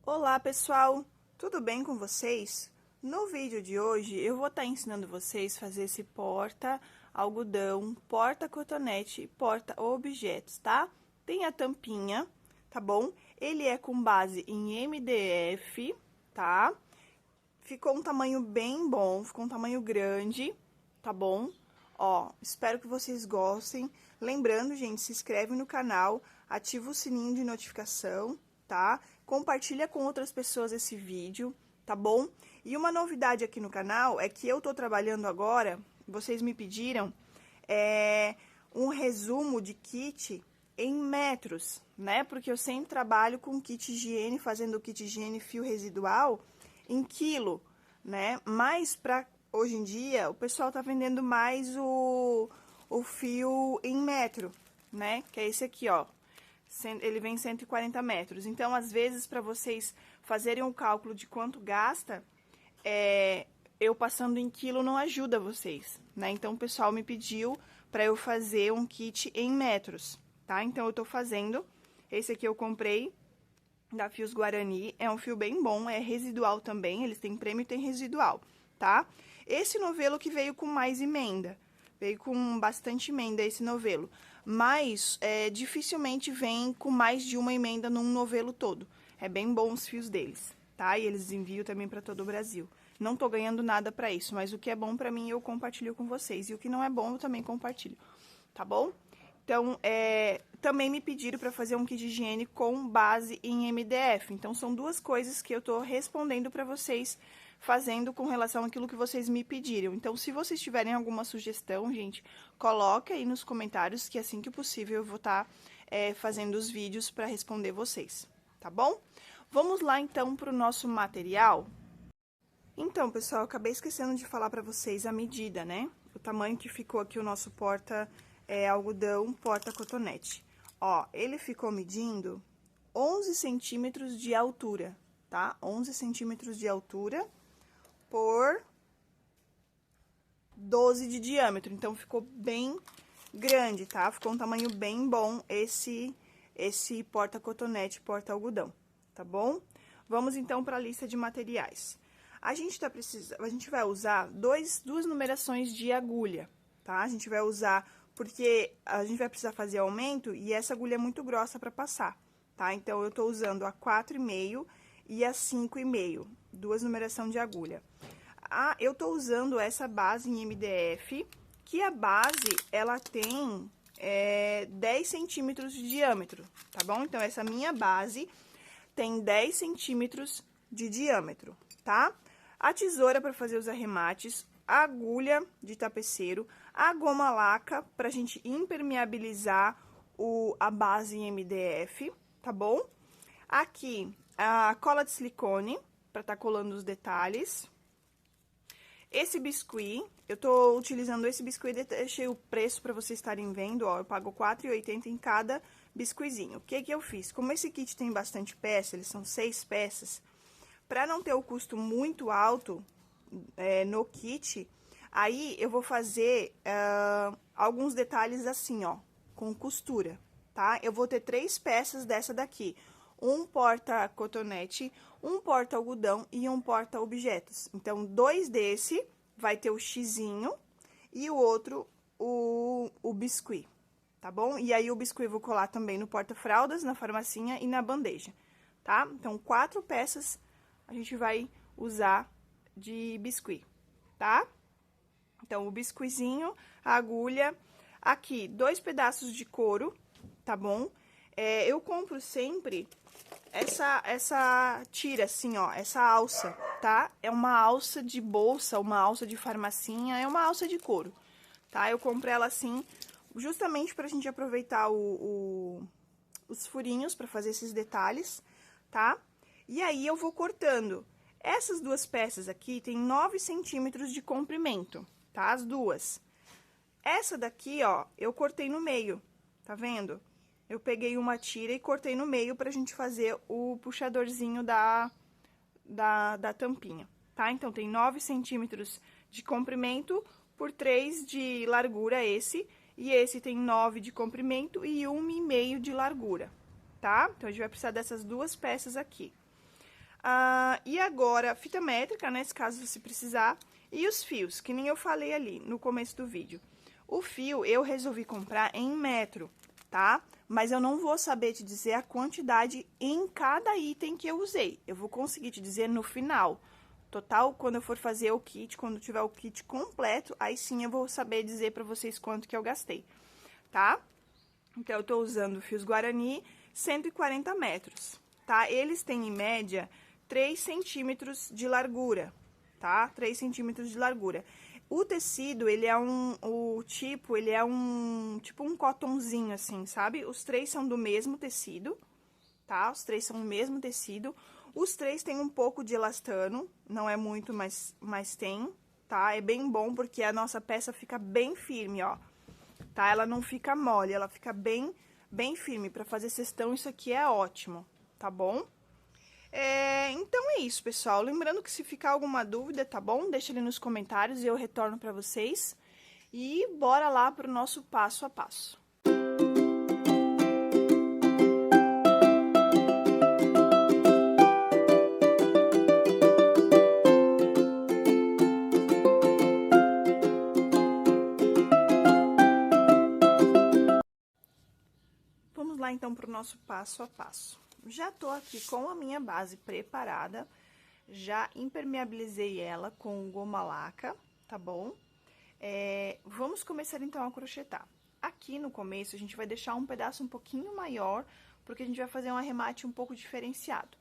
Olá pessoal, tudo bem com vocês? No vídeo de hoje eu vou estar ensinando vocês a fazer esse porta-algodão, porta-cotonete e porta-objetos, tá? Tem a tampinha, tá bom? Ele é com base em MDF, tá? Ficou um tamanho bem bom, ficou um tamanho grande, tá bom? Ó, espero que vocês gostem. Lembrando, gente, se inscreve no canal, ativa o sininho de notificação, tá? Compartilha com outras pessoas esse vídeo, tá bom? E uma novidade aqui no canal é que eu tô trabalhando agora, vocês me pediram, um resumo de kit em metros, né? Porque eu sempre trabalho com kit higiene, fazendo kit higiene fio residual em quilo, né? Mas hoje em dia, o pessoal tá vendendo mais o fio em metro, né? Que é esse aqui, ó. Ele vem 140 metros. Então, às vezes, para vocês fazerem um cálculo de quanto gasta, eu passando em quilo não ajuda vocês, né? Então, o pessoal me pediu para eu fazer um kit em metros, tá? Então, eu tô fazendo. Esse aqui eu comprei da Fios Guarani, é um fio bem bom, é residual também, eles têm prêmio e tem residual, tá? Esse novelo que veio com mais emenda, veio com bastante emenda esse novelo, mas dificilmente vem com mais de uma emenda num novelo todo. É bem bom os fios deles, tá? E eles enviam também para todo o Brasil. Não tô ganhando nada para isso, mas o que é bom para mim eu compartilho com vocês, e o que não é bom eu também compartilho, tá bom? Então, também me pediram para fazer um kit de higiene com base em MDF. Então, são duas coisas que eu tô respondendo para vocês, fazendo com relação àquilo que vocês me pediram. Então, se vocês tiverem alguma sugestão, gente, coloque aí nos comentários, que assim que possível eu vou estar fazendo os vídeos para responder vocês, tá bom? Vamos lá, então, para o nosso material. Então, pessoal, eu acabei esquecendo de falar para vocês a medida, né? O tamanho que ficou aqui o nosso algodão porta-cotonete. Ó, ele ficou medindo 11 centímetros de altura, tá? 11 centímetros de altura por 12 de diâmetro. Então, ficou bem grande, tá? Ficou um tamanho bem bom esse porta-cotonete, porta-algodão, tá bom? Vamos, então, para a lista de materiais. A gente vai usar duas numerações de agulha, tá? A gente vai usar porque a gente vai precisar fazer aumento e essa agulha é muito grossa para passar, tá? Então, eu tô usando a 4,5 e a 5,5, duas numeração de agulha. Eu tô usando essa base em MDF, que a base, ela tem 10 centímetros de diâmetro, tá bom? Então, essa minha base tem 10 centímetros de diâmetro, tá? A tesoura para fazer os arremates, a agulha de tapeceiro, a goma laca pra gente impermeabilizar a base em MDF, tá bom? Aqui, a cola de silicone, pra tá colando os detalhes. Esse biscuit, eu tô utilizando esse biscuit, deixei o preço pra vocês estarem vendo, ó, eu pago R$ 4,80 em cada biscuitzinho. O que que eu fiz? Como esse kit tem bastante peça, eles são 6 peças, pra não ter o custo muito alto no kit, aí eu vou fazer alguns detalhes assim, ó, com costura, tá? Eu vou ter 3 peças dessa daqui, um porta-cotonete, um porta-algodão e um porta-objetos. Então, 2 desse vai ter o xizinho e o outro o biscuit, tá bom? E aí, o biscuit eu vou colar também no porta-fraldas, na farmacinha e na bandeja, tá? Então, 4 peças a gente vai usar de biscuit, tá? Então, o biscuitzinho, a agulha, aqui, 2 pedaços de couro, tá bom? Eu compro sempre essa tira, assim, ó, essa alça, tá? É uma alça de bolsa, uma alça de farmacinha, é uma alça de couro, tá? Eu compro ela assim, justamente pra gente aproveitar os furinhos pra fazer esses detalhes, tá? E aí, eu vou cortando. Essas 2 peças aqui tem 9 centímetros de comprimento, tá? As duas. Essa daqui, ó, eu cortei no meio, tá vendo? Eu peguei uma tira e cortei no meio pra gente fazer o puxadorzinho da tampinha, tá? Então, tem 9 centímetros de comprimento por 3 de largura esse, e esse tem 9 de comprimento e 1,5 de largura, tá? Então, a gente vai precisar dessas 2 peças aqui. E agora, fita métrica, né, se caso você precisar, e os fios, que nem eu falei ali no começo do vídeo. O fio eu resolvi comprar em metro, tá? Mas eu não vou saber te dizer a quantidade em cada item que eu usei. Eu vou conseguir te dizer no final. Total, quando eu for fazer o kit, quando tiver o kit completo, aí sim eu vou saber dizer pra vocês quanto que eu gastei, tá? Então, eu tô usando fios Guarani 140 metros, tá? Eles têm, em média, 3 centímetros de largura, tá? 3 centímetros de largura. O tecido, ele é tipo um cotonzinho, assim, sabe? Os 3 são do mesmo tecido, tá? Os 3 são o mesmo tecido. Os 3 têm um pouco de elastano, não é muito, mas tem, tá? É bem bom, porque a nossa peça fica bem firme, ó. Tá? Ela não fica mole, ela fica bem firme. Pra fazer cestão, isso aqui é ótimo, tá bom? Então é isso, pessoal. Lembrando que se ficar alguma dúvida, tá bom? Deixa ali nos comentários e eu retorno pra vocês. E bora lá pro nosso passo a passo. Vamos lá, então, pro nosso passo a passo. Já tô aqui com a minha base preparada, já impermeabilizei ela com goma laca, tá bom? Vamos começar, então, a crochetar. Aqui no começo, a gente vai deixar um pedaço um pouquinho maior, porque a gente vai fazer um arremate um pouco diferenciado,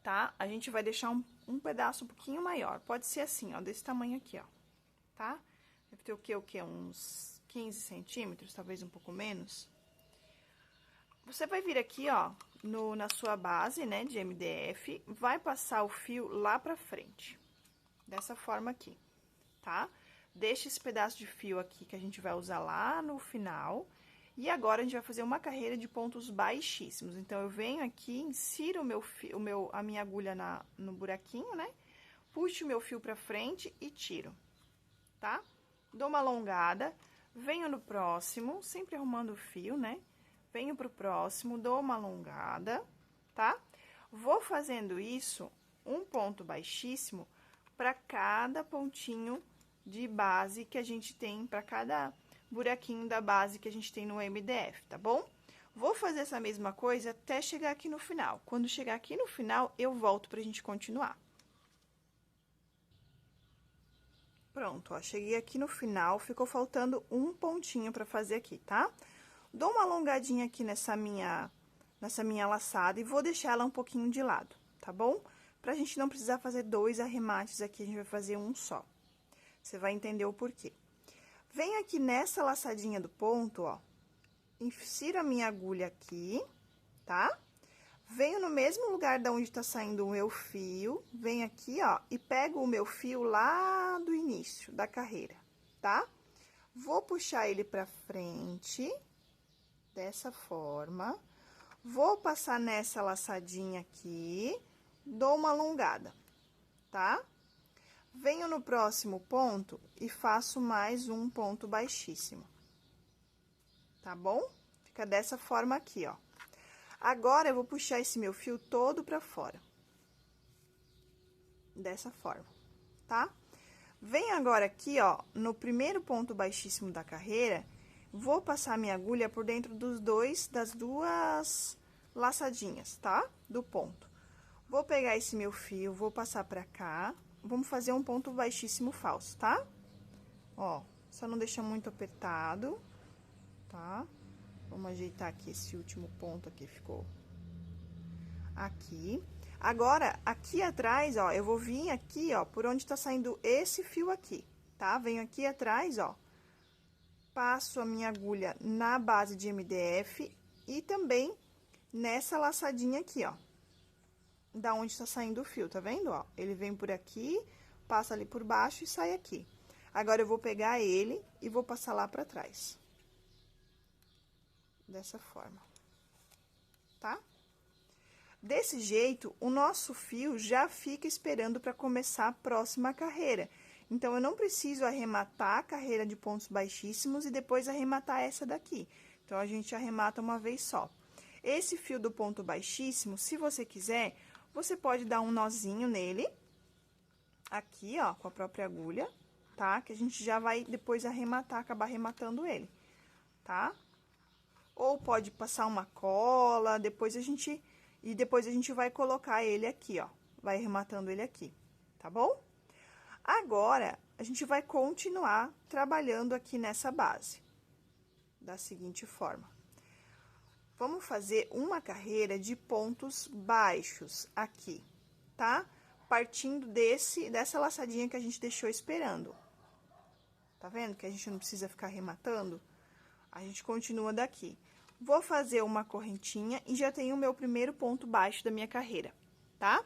tá? A gente vai deixar um pedaço um pouquinho maior, pode ser assim, ó, desse tamanho aqui, ó, tá? Deve ter o quê? Uns 15 centímetros, talvez um pouco menos. Você vai vir aqui, ó, na sua base, né, de MDF, vai passar o fio lá pra frente, dessa forma aqui, tá? Deixa esse pedaço de fio aqui que a gente vai usar lá no final, e agora a gente vai fazer uma carreira de pontos baixíssimos. Então, eu venho aqui, insiro a minha agulha no buraquinho, né? Puxo o meu fio pra frente e tiro, tá? Dou uma alongada, venho no próximo, sempre arrumando o fio, né? Venho pro próximo, dou uma alongada, tá? Vou fazendo isso, um ponto baixíssimo, para cada pontinho de base que a gente tem, para cada buraquinho da base que a gente tem no MDF, tá bom? Vou fazer essa mesma coisa até chegar aqui no final. Quando chegar aqui no final, eu volto pra gente continuar. Pronto, ó, cheguei aqui no final, ficou faltando um pontinho pra fazer aqui, tá? Dou uma alongadinha aqui nessa minha laçada e vou deixar ela um pouquinho de lado, tá bom? Pra gente não precisar fazer 2 arremates aqui, a gente vai fazer um só. Você vai entender o porquê. Venho aqui nessa laçadinha do ponto, ó, insiro a minha agulha aqui, tá? Venho no mesmo lugar da onde tá saindo o meu fio, venho aqui, ó, e pego o meu fio lá do início da carreira, tá? Vou puxar ele pra frente, dessa forma, vou passar nessa laçadinha aqui, dou uma alongada, tá? Venho no próximo ponto e faço mais um ponto baixíssimo, tá bom? Fica dessa forma aqui, ó. Agora, eu vou puxar esse meu fio todo pra fora, dessa forma, tá? Venho agora aqui, ó, no primeiro ponto baixíssimo da carreira, vou passar minha agulha por dentro das duas laçadinhas, tá? Do ponto. Vou pegar esse meu fio, vou passar pra cá, vamos fazer um ponto baixíssimo falso, tá? Ó, só não deixa muito apertado, tá? Vamos ajeitar aqui esse último ponto aqui, ficou aqui. Agora, aqui atrás, ó, eu vou vir aqui, ó, por onde tá saindo esse fio aqui, tá? Venho aqui atrás, ó. Passo a minha agulha na base de MDF e também nessa laçadinha aqui, ó. Da onde tá saindo o fio, tá vendo, ó? Ele vem por aqui, passa ali por baixo e sai aqui. Agora, eu vou pegar ele e vou passar lá pra trás. Dessa forma, tá? Desse jeito, o nosso fio já fica esperando pra começar a próxima carreira. Então, eu não preciso arrematar a carreira de pontos baixíssimos e depois arrematar essa daqui. Então, a gente arremata uma vez só. Esse fio do ponto baixíssimo, se você quiser, Você pode dar um nozinho nele, aqui, ó, com a própria agulha, tá? Que a gente já vai depois arrematar, acabar arrematando ele, tá? Ou pode passar uma cola, depois a gente vai colocar ele aqui, ó, vai arrematando ele aqui, tá bom? Agora, a gente vai continuar trabalhando aqui nessa base, da seguinte forma. Vamos fazer uma carreira de pontos baixos aqui, tá? Partindo dessa laçadinha que a gente deixou esperando. Tá vendo que a gente não precisa ficar arrematando? A gente continua daqui. Vou fazer uma correntinha e já tenho o meu primeiro ponto baixo da minha carreira, tá?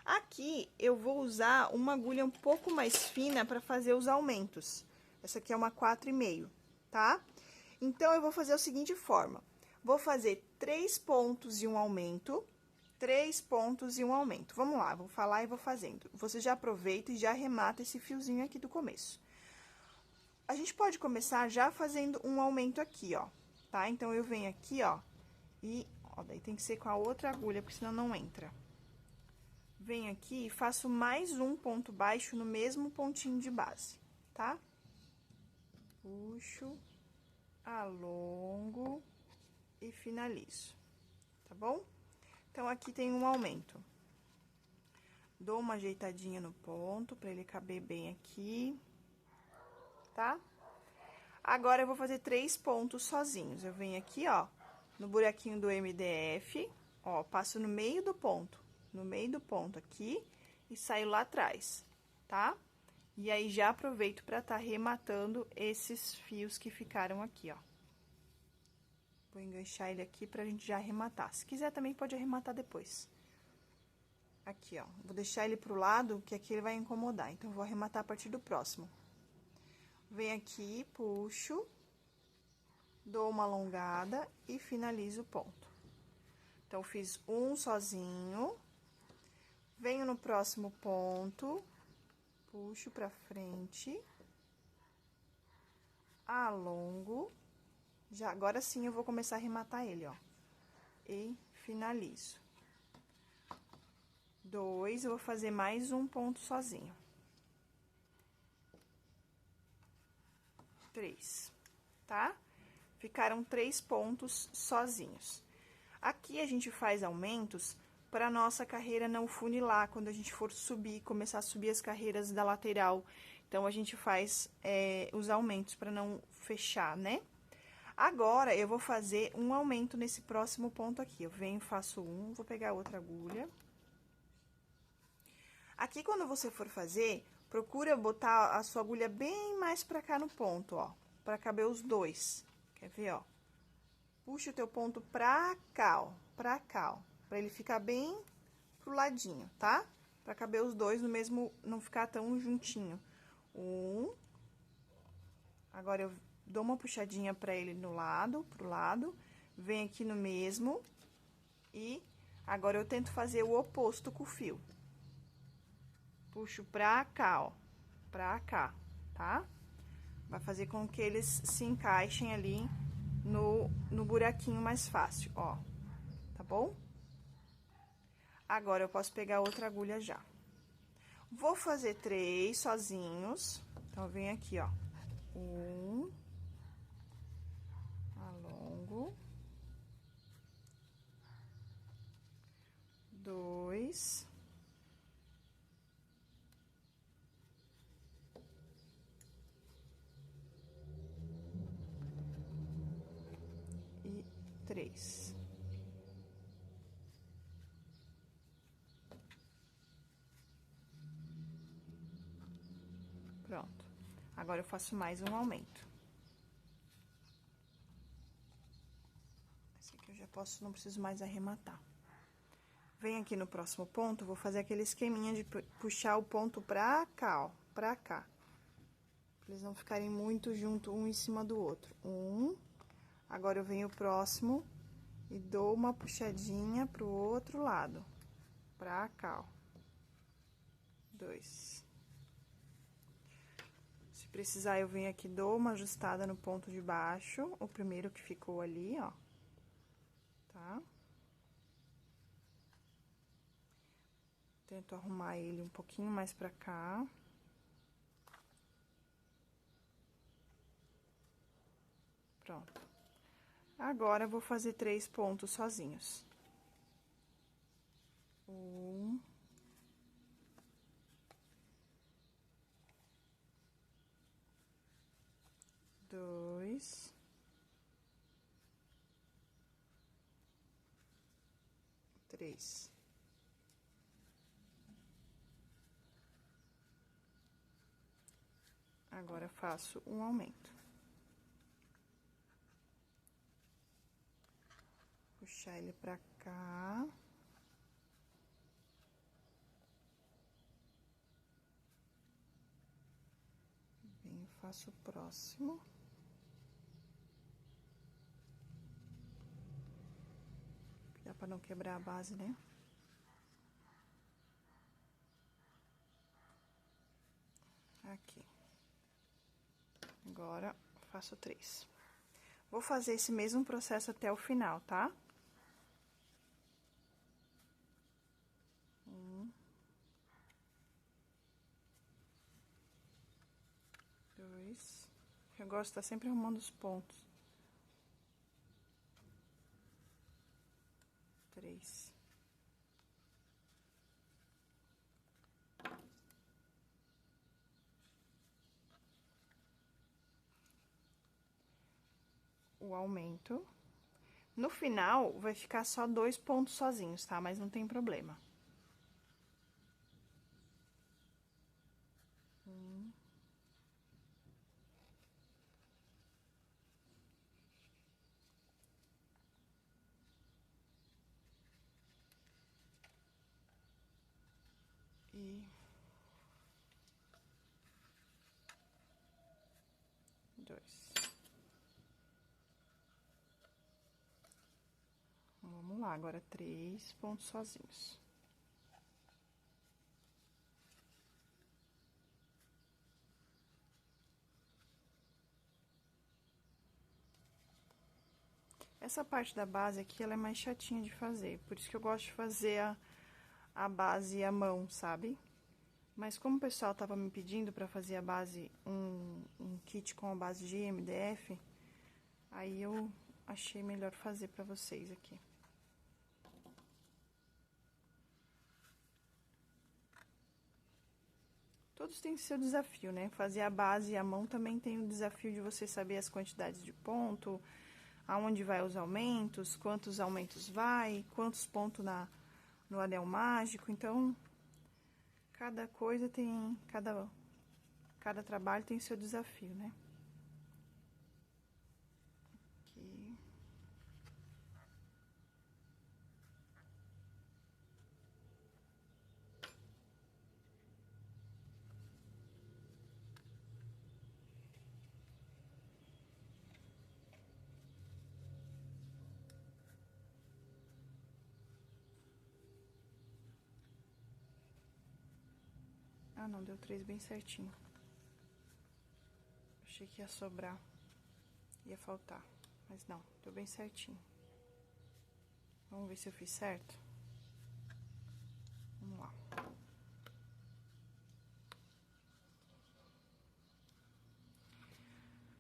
Aqui, eu vou usar uma agulha um pouco mais fina para fazer os aumentos. Essa aqui é uma 4,5, tá? Então, eu vou fazer a seguinte forma. Vou fazer 3 pontos e um aumento, 3 pontos e um aumento. Vamos lá, vou falar e vou fazendo. Você já aproveita e já arremata esse fiozinho aqui do começo. A gente pode começar já fazendo um aumento aqui, ó, tá? Então, eu venho aqui, ó, e, ó, daí tem que ser com a outra agulha, porque senão não entra. Venho aqui e faço mais um ponto baixo no mesmo pontinho de base, tá? Puxo, alongo e finalizo, tá bom? Então, aqui tem um aumento. Dou uma ajeitadinha no ponto, pra ele caber bem aqui, tá? Agora, eu vou fazer 3 pontos sozinhos. Eu venho aqui, ó, no buraquinho do MDF, ó, passo no meio do ponto aqui, e saio lá atrás, tá? E aí, já aproveito pra tá arrematando esses fios que ficaram aqui, ó. Vou enganchar ele aqui pra gente já arrematar. Se quiser, também pode arrematar depois. Aqui, ó. Vou deixar ele pro lado, que aqui ele vai incomodar. Então, vou arrematar a partir do próximo. Venho aqui, puxo, dou uma alongada e finalizo o ponto. Então, fiz um sozinho. Venho no próximo ponto, puxo pra frente, alongo. Já, agora sim, eu vou começar a arrematar ele, ó. E finalizo. 2, eu vou fazer mais um ponto sozinho. 3, tá? Ficaram 3 pontos sozinhos. Aqui, a gente faz aumentos para nossa carreira não funilar, quando a gente for subir, começar a subir as carreiras da lateral. Então, a gente faz os aumentos para não fechar, né? Agora, eu vou fazer um aumento nesse próximo ponto aqui. Eu venho, faço um, vou pegar outra agulha. Aqui, quando você for fazer, procura botar a sua agulha bem mais pra cá no ponto, ó, pra caber os dois. Quer ver, ó? Puxa o teu ponto pra cá, ó, pra ele ficar bem pro ladinho, tá? Pra caber os dois no mesmo, não ficar tão juntinho. Agora, eu dou uma puxadinha pra ele pro lado, venho aqui no mesmo, e agora eu tento fazer o oposto com o fio. Puxo pra cá, ó, pra cá, tá? Vai fazer com que eles se encaixem ali no buraquinho mais fácil, ó, tá bom? Agora, eu posso pegar outra agulha já. Vou fazer 3 sozinhos, então, eu venho aqui, ó, 1, alongo, 2, e 3. Pronto. Agora, eu faço mais um aumento. Esse aqui eu já posso, não preciso mais arrematar. Venho aqui no próximo ponto, vou fazer aquele esqueminha de puxar o ponto pra cá, ó, pra cá. Pra eles não ficarem muito junto um em cima do outro. Agora, eu venho próximo e dou uma puxadinha pro outro lado, pra cá, ó. 2. Se precisar, eu venho aqui, dou uma ajustada no ponto de baixo, o primeiro que ficou ali, ó, tá? Tento arrumar ele um pouquinho mais pra cá. Pronto. Agora, eu vou fazer 3 pontos sozinhos. 1, 2, 3. Agora, faço um aumento. Puxar ele pra cá. Venho, faço o próximo. Dá pra não quebrar a base, né? Aqui. Agora, faço 3. Vou fazer esse mesmo processo até o final, tá? 1, 2. Eu gosto de estar sempre arrumando os pontos. 3. O aumento. No final, vai ficar só 2 pontos sozinhos, tá? Mas não tem problema. 1. 2. Vamos lá, agora 3 pontos sozinhos. Essa parte da base aqui, ela é mais chatinha de fazer, por isso que eu gosto de fazer a base à mão, sabe? Mas como o pessoal tava me pedindo pra fazer a base, um kit com a base de MDF, aí eu achei melhor fazer pra vocês aqui. Todos têm seu desafio, né? Fazer a base à mão também tem o desafio de você saber as quantidades de ponto, aonde vai os aumentos, quantos aumentos vai, quantos pontos no anel mágico. Então, cada coisa tem, cada trabalho tem seu desafio, né? Aqui. Ah, não, deu 3 bem certinho. Achei que ia sobrar, ia faltar, mas não, deu bem certinho. Vamos ver se eu fiz certo? Vamos lá.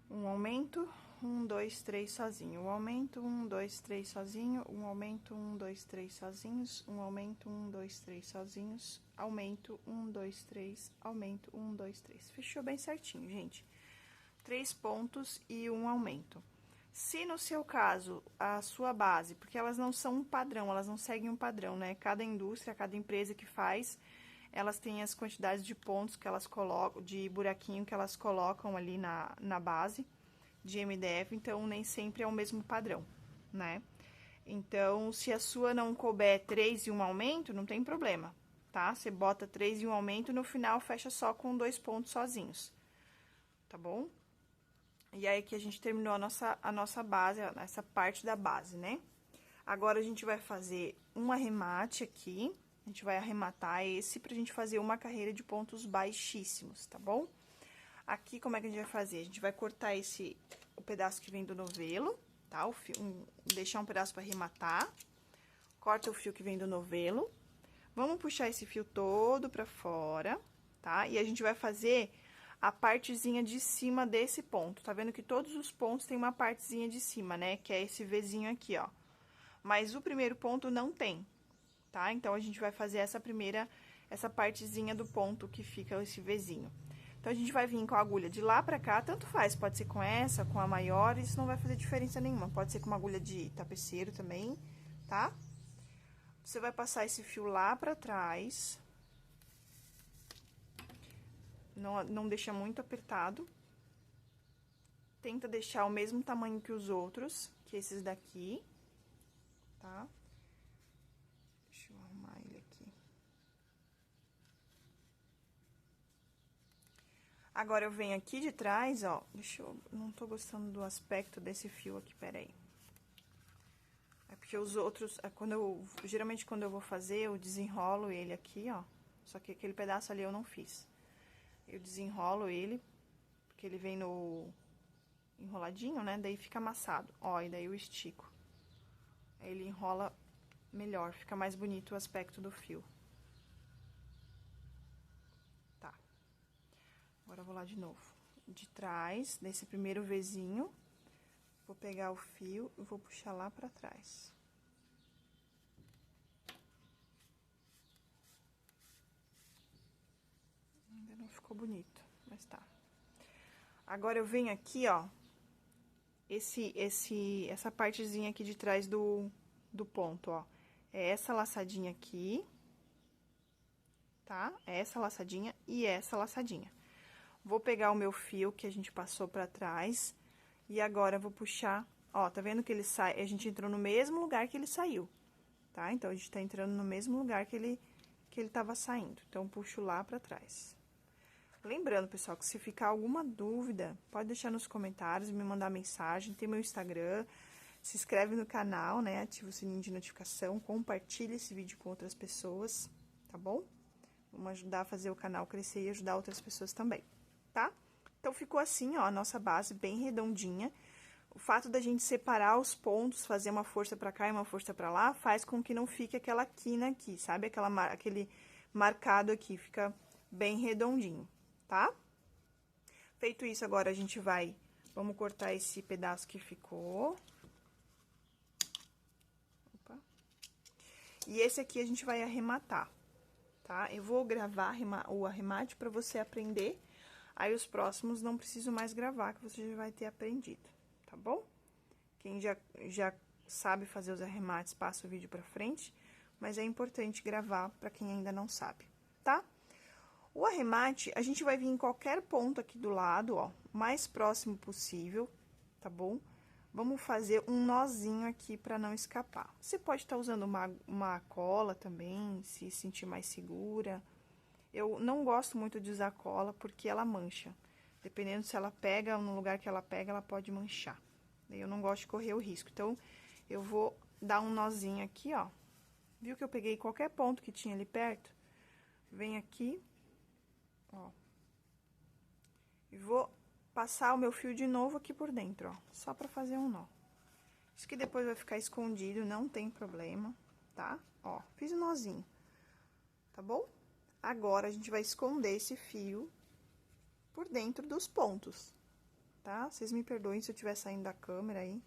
Um aumento, 1, 2, 3 sozinho. Um aumento, 1, 2, 3 sozinho. Um aumento, 1, 2, 3 sozinhos. Um aumento, 1, 2, 3 sozinhos. Aumento, 1, 2, 3. Aumento, 1, 2, 3. Fechou bem certinho, gente. 3 pontos e um aumento. Se no seu caso, a sua base, porque elas não são um padrão, elas não seguem um padrão, né? Cada indústria, cada empresa que faz, elas têm as quantidades de pontos que elas colocam, de buraquinho que elas colocam ali na base de MDF, então nem sempre é o mesmo padrão, né? Então, se a sua não couber 3 e um aumento, não tem problema, tá? Você bota 3 e um aumento, no final fecha só com 2 pontos sozinhos, tá bom? E aí, que a gente terminou a nossa base, essa parte da base, né? Agora, a gente vai fazer um arremate aqui. A gente vai arrematar esse pra gente fazer uma carreira de pontos baixíssimos, tá bom? Aqui, como é que a gente vai fazer? A gente vai cortar o pedaço que vem do novelo, tá? Deixar um pedaço pra arrematar. Corta o fio que vem do novelo. Vamos puxar esse fio todo pra fora, tá? E a gente vai fazer a partezinha de cima desse ponto. Tá vendo que todos os pontos tem uma partezinha de cima, né? Que é esse Vzinho aqui, ó. Mas o primeiro ponto não tem, tá? Então, a gente vai fazer essa partezinha do ponto que fica esse Vzinho. Então, a gente vai vir com a agulha de lá pra cá, tanto faz, pode ser com essa, com a maior, isso não vai fazer diferença nenhuma. Pode ser com uma agulha de tapeceiro também, tá? Você vai passar esse fio lá pra trás. Não deixa muito apertado. Tenta deixar o mesmo tamanho que os outros, que esses daqui, tá? Deixa eu arrumar ele aqui. Agora, eu venho aqui de trás, ó, não tô gostando do aspecto desse fio aqui, peraí. É porque os outros, geralmente quando eu vou fazer, eu desenrolo ele aqui, ó. Só que aquele pedaço ali eu não fiz. Eu desenrolo ele, porque ele vem no enroladinho, né? Daí fica amassado, ó, e daí eu estico. Aí ele enrola melhor, fica mais bonito o aspecto do fio. Tá. Agora eu vou lá de novo. De trás, desse primeiro Vzinho, vou pegar o fio e vou puxar lá pra trás. Ainda não ficou bonito, mas tá. Agora, eu venho aqui, ó, essa partezinha aqui de trás do ponto, ó. É essa laçadinha aqui, tá? É essa laçadinha e essa laçadinha. Vou pegar o meu fio que a gente passou pra trás e agora vou puxar, ó, tá vendo que ele sai, a gente entrou no mesmo lugar que ele saiu, tá? Então, a gente tá entrando no mesmo lugar que ele tava saindo. Então, puxo lá pra trás. Lembrando, pessoal, que se ficar alguma dúvida, pode deixar nos comentários, me mandar mensagem, tem meu Instagram, se inscreve no canal, né, ativa o sininho de notificação, compartilha esse vídeo com outras pessoas, tá bom? Vamos ajudar a fazer o canal crescer e ajudar outras pessoas também, tá? Então, ficou assim, ó, a nossa base bem redondinha. O fato da gente separar os pontos, fazer uma força pra cá e uma força pra lá, faz com que não fique aquela quina aqui, sabe? Aquele marcado aqui, fica bem redondinho, tá? Feito isso, agora a gente vamos cortar esse pedaço que ficou. Opa. E esse aqui a gente vai arrematar, tá? Eu vou gravar o arremate pra você aprender, aí os próximos não preciso mais gravar, que você já vai ter aprendido, tá bom? Quem já sabe fazer os arremates, passa o vídeo pra frente, mas é importante gravar pra quem ainda não sabe, tá? O arremate, a gente vai vir em qualquer ponto aqui do lado, ó, mais próximo possível, tá bom? Vamos fazer um nozinho aqui pra não escapar. Você pode estar usando uma cola também, se sentir mais segura. Eu não gosto muito de usar cola porque ela mancha. Dependendo se ela pega, no lugar que ela pega, ela pode manchar. Eu não gosto de correr o risco. Então, eu vou dar um nozinho aqui, ó. Viu que eu peguei qualquer ponto que tinha ali perto? Vem aqui, ó. E vou passar o meu fio de novo aqui por dentro, ó. Só pra fazer um nó. Isso que depois vai ficar escondido, não tem problema, tá? Ó, fiz um nozinho, tá bom? Agora, a gente vai esconder esse fio por dentro dos pontos, tá? Vocês me perdoem se eu estiver saindo da câmera aí.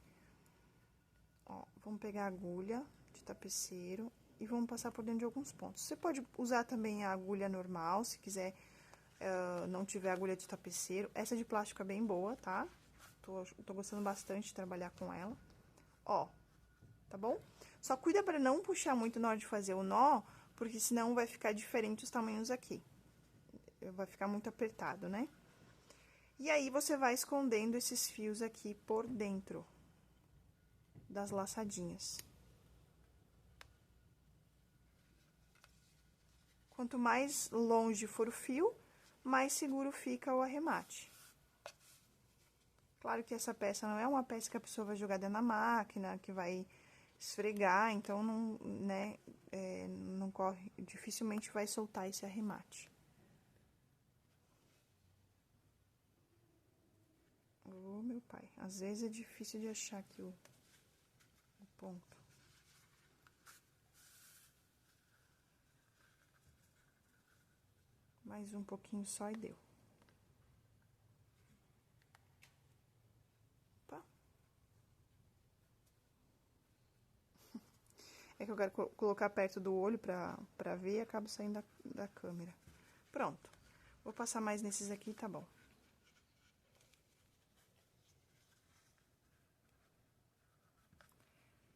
Ó, vamos pegar a agulha de tapeceiro e vamos passar por dentro de alguns pontos. Você pode usar também a agulha normal, se quiser, não tiver agulha de tapeceiro. Essa de plástico é bem boa, tá? Tô gostando bastante de trabalhar com ela. Ó, tá bom? Só cuida pra não puxar muito na hora de fazer o nó, porque senão vai ficar diferente os tamanhos aqui. Vai ficar muito apertado, né? E aí, você vai escondendo esses fios aqui por dentro das laçadinhas. Quanto mais longe for o fio, mais seguro fica o arremate. Claro que essa peça não é uma peça que a pessoa vai jogar dentro da máquina, que vai esfregar, então, não, né, não corre, dificilmente vai soltar esse arremate. Ô, meu pai, às vezes é difícil de achar aqui o ponto. Mais um pouquinho só e deu. Opa. É que eu quero colocar perto do olho pra ver e acabo saindo da câmera. Pronto. Vou passar mais nesses aqui, tá bom.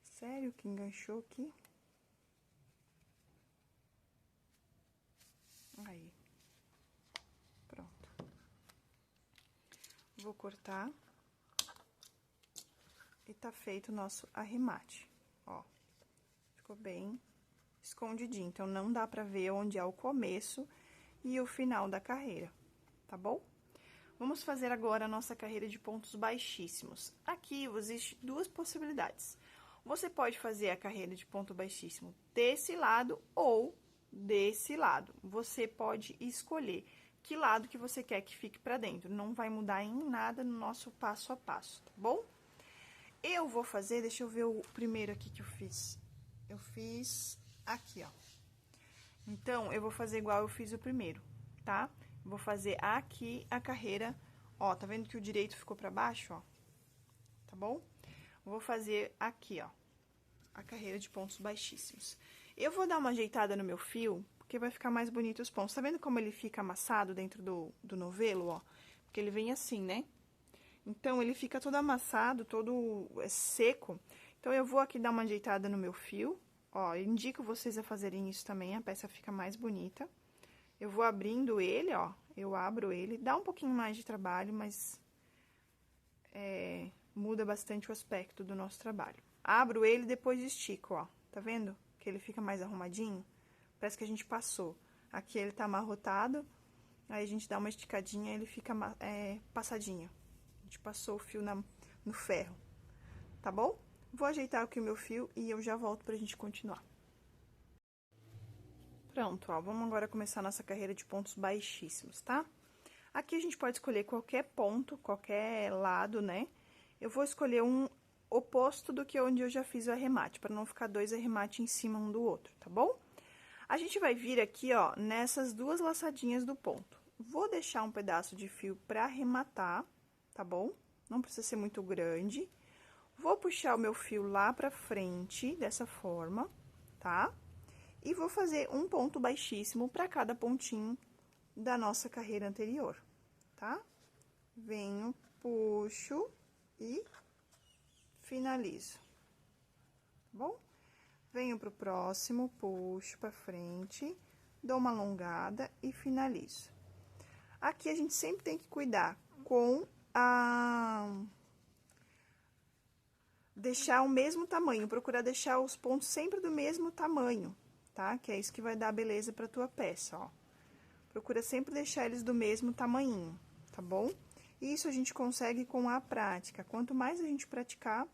Sério que enganchou aqui? Aí. Pronto. Vou cortar. E tá feito o nosso arremate, ó. Ficou bem escondidinho, então não dá pra ver onde é o começo e o final da carreira, tá bom? Vamos fazer agora a nossa carreira de pontos baixíssimos. Aqui existem duas possibilidades. Você pode fazer a carreira de ponto baixíssimo desse lado ou desse lado. Você pode escolher que lado que você quer que fique pra dentro. Não vai mudar em nada no nosso passo a passo, tá bom? Eu vou fazer, deixa eu ver o primeiro aqui que eu fiz. Eu fiz aqui, ó. Então, eu vou fazer igual eu fiz o primeiro, tá? Vou fazer aqui a carreira, ó, tá vendo que o direito ficou pra baixo, ó? Tá bom? Vou fazer aqui, ó, a carreira de pontos baixíssimos. Eu vou dar uma ajeitada no meu fio, porque vai ficar mais bonito os pontos. Tá vendo como ele fica amassado dentro do novelo, ó? Porque ele vem assim, né? Então, ele fica todo amassado, todo seco. Então, eu vou aqui dar uma ajeitada no meu fio. Ó, indico vocês a fazerem isso também, a peça fica mais bonita. Eu vou abrindo ele, ó, eu abro ele. Dá um pouquinho mais de trabalho, mas muda bastante o aspecto do nosso trabalho. Abro ele e depois estico, ó. Tá vendo? Que ele fica mais arrumadinho. Parece que a gente passou. Aqui ele tá amarrotado, aí a gente dá uma esticadinha e ele fica passadinho. A gente passou o fio no ferro, tá bom? Vou ajeitar aqui o meu fio e eu já volto pra gente continuar. Pronto, ó, vamos agora começar a nossa carreira de pontos baixíssimos, tá? Aqui a gente pode escolher qualquer ponto, qualquer lado, né? Eu vou escolher um oposto do que onde eu já fiz o arremate, para não ficar dois arremates em cima um do outro, tá bom? A gente vai vir aqui, ó, nessas duas laçadinhas do ponto. Vou deixar um pedaço de fio pra arrematar, tá bom? Não precisa ser muito grande. Vou puxar o meu fio lá pra frente, dessa forma, tá? E vou fazer um ponto baixíssimo pra cada pontinho da nossa carreira anterior, tá? Venho, puxo e finalizo, tá bom? Venho pro próximo, puxo pra frente, dou uma alongada e finalizo. Aqui a gente sempre tem que cuidar com deixar o mesmo tamanho, procurar deixar os pontos sempre do mesmo tamanho, tá? Que é isso que vai dar beleza pra tua peça, ó. Procura sempre deixar eles do mesmo tamanhinho, tá bom? Isso a gente consegue com a prática. Quanto mais a gente praticar,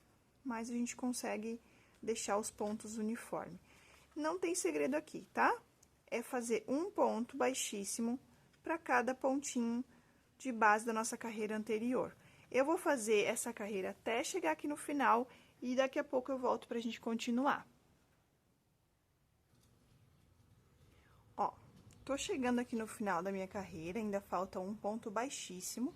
mais a gente consegue deixar os pontos uniformes. Não tem segredo aqui, tá? É fazer um ponto baixíssimo para cada pontinho de base da nossa carreira anterior. Eu vou fazer essa carreira até chegar aqui no final e daqui a pouco eu volto pra gente continuar. Ó, tô chegando aqui no final da minha carreira, ainda falta um ponto baixíssimo,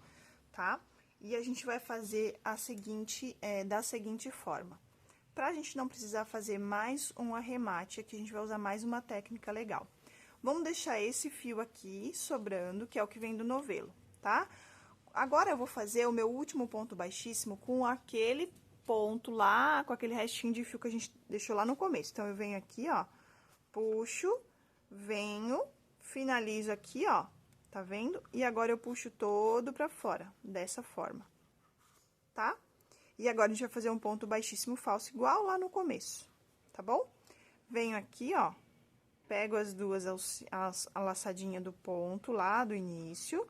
tá? E a gente vai fazer a seguinte, da seguinte forma. Pra gente não precisar fazer mais um arremate, aqui a gente vai usar mais uma técnica legal. Vamos deixar esse fio aqui sobrando, que é o que vem do novelo, tá? Agora, eu vou fazer o meu último ponto baixíssimo com aquele ponto lá, com aquele restinho de fio que a gente deixou lá no começo. Então, eu venho aqui, ó, puxo, venho, finalizo aqui, ó, tá vendo? E agora, eu puxo todo pra fora, dessa forma, tá? E agora, a gente vai fazer um ponto baixíssimo falso, igual lá no começo, tá bom? Venho aqui, ó, pego as duas, a laçadinha do ponto lá do início,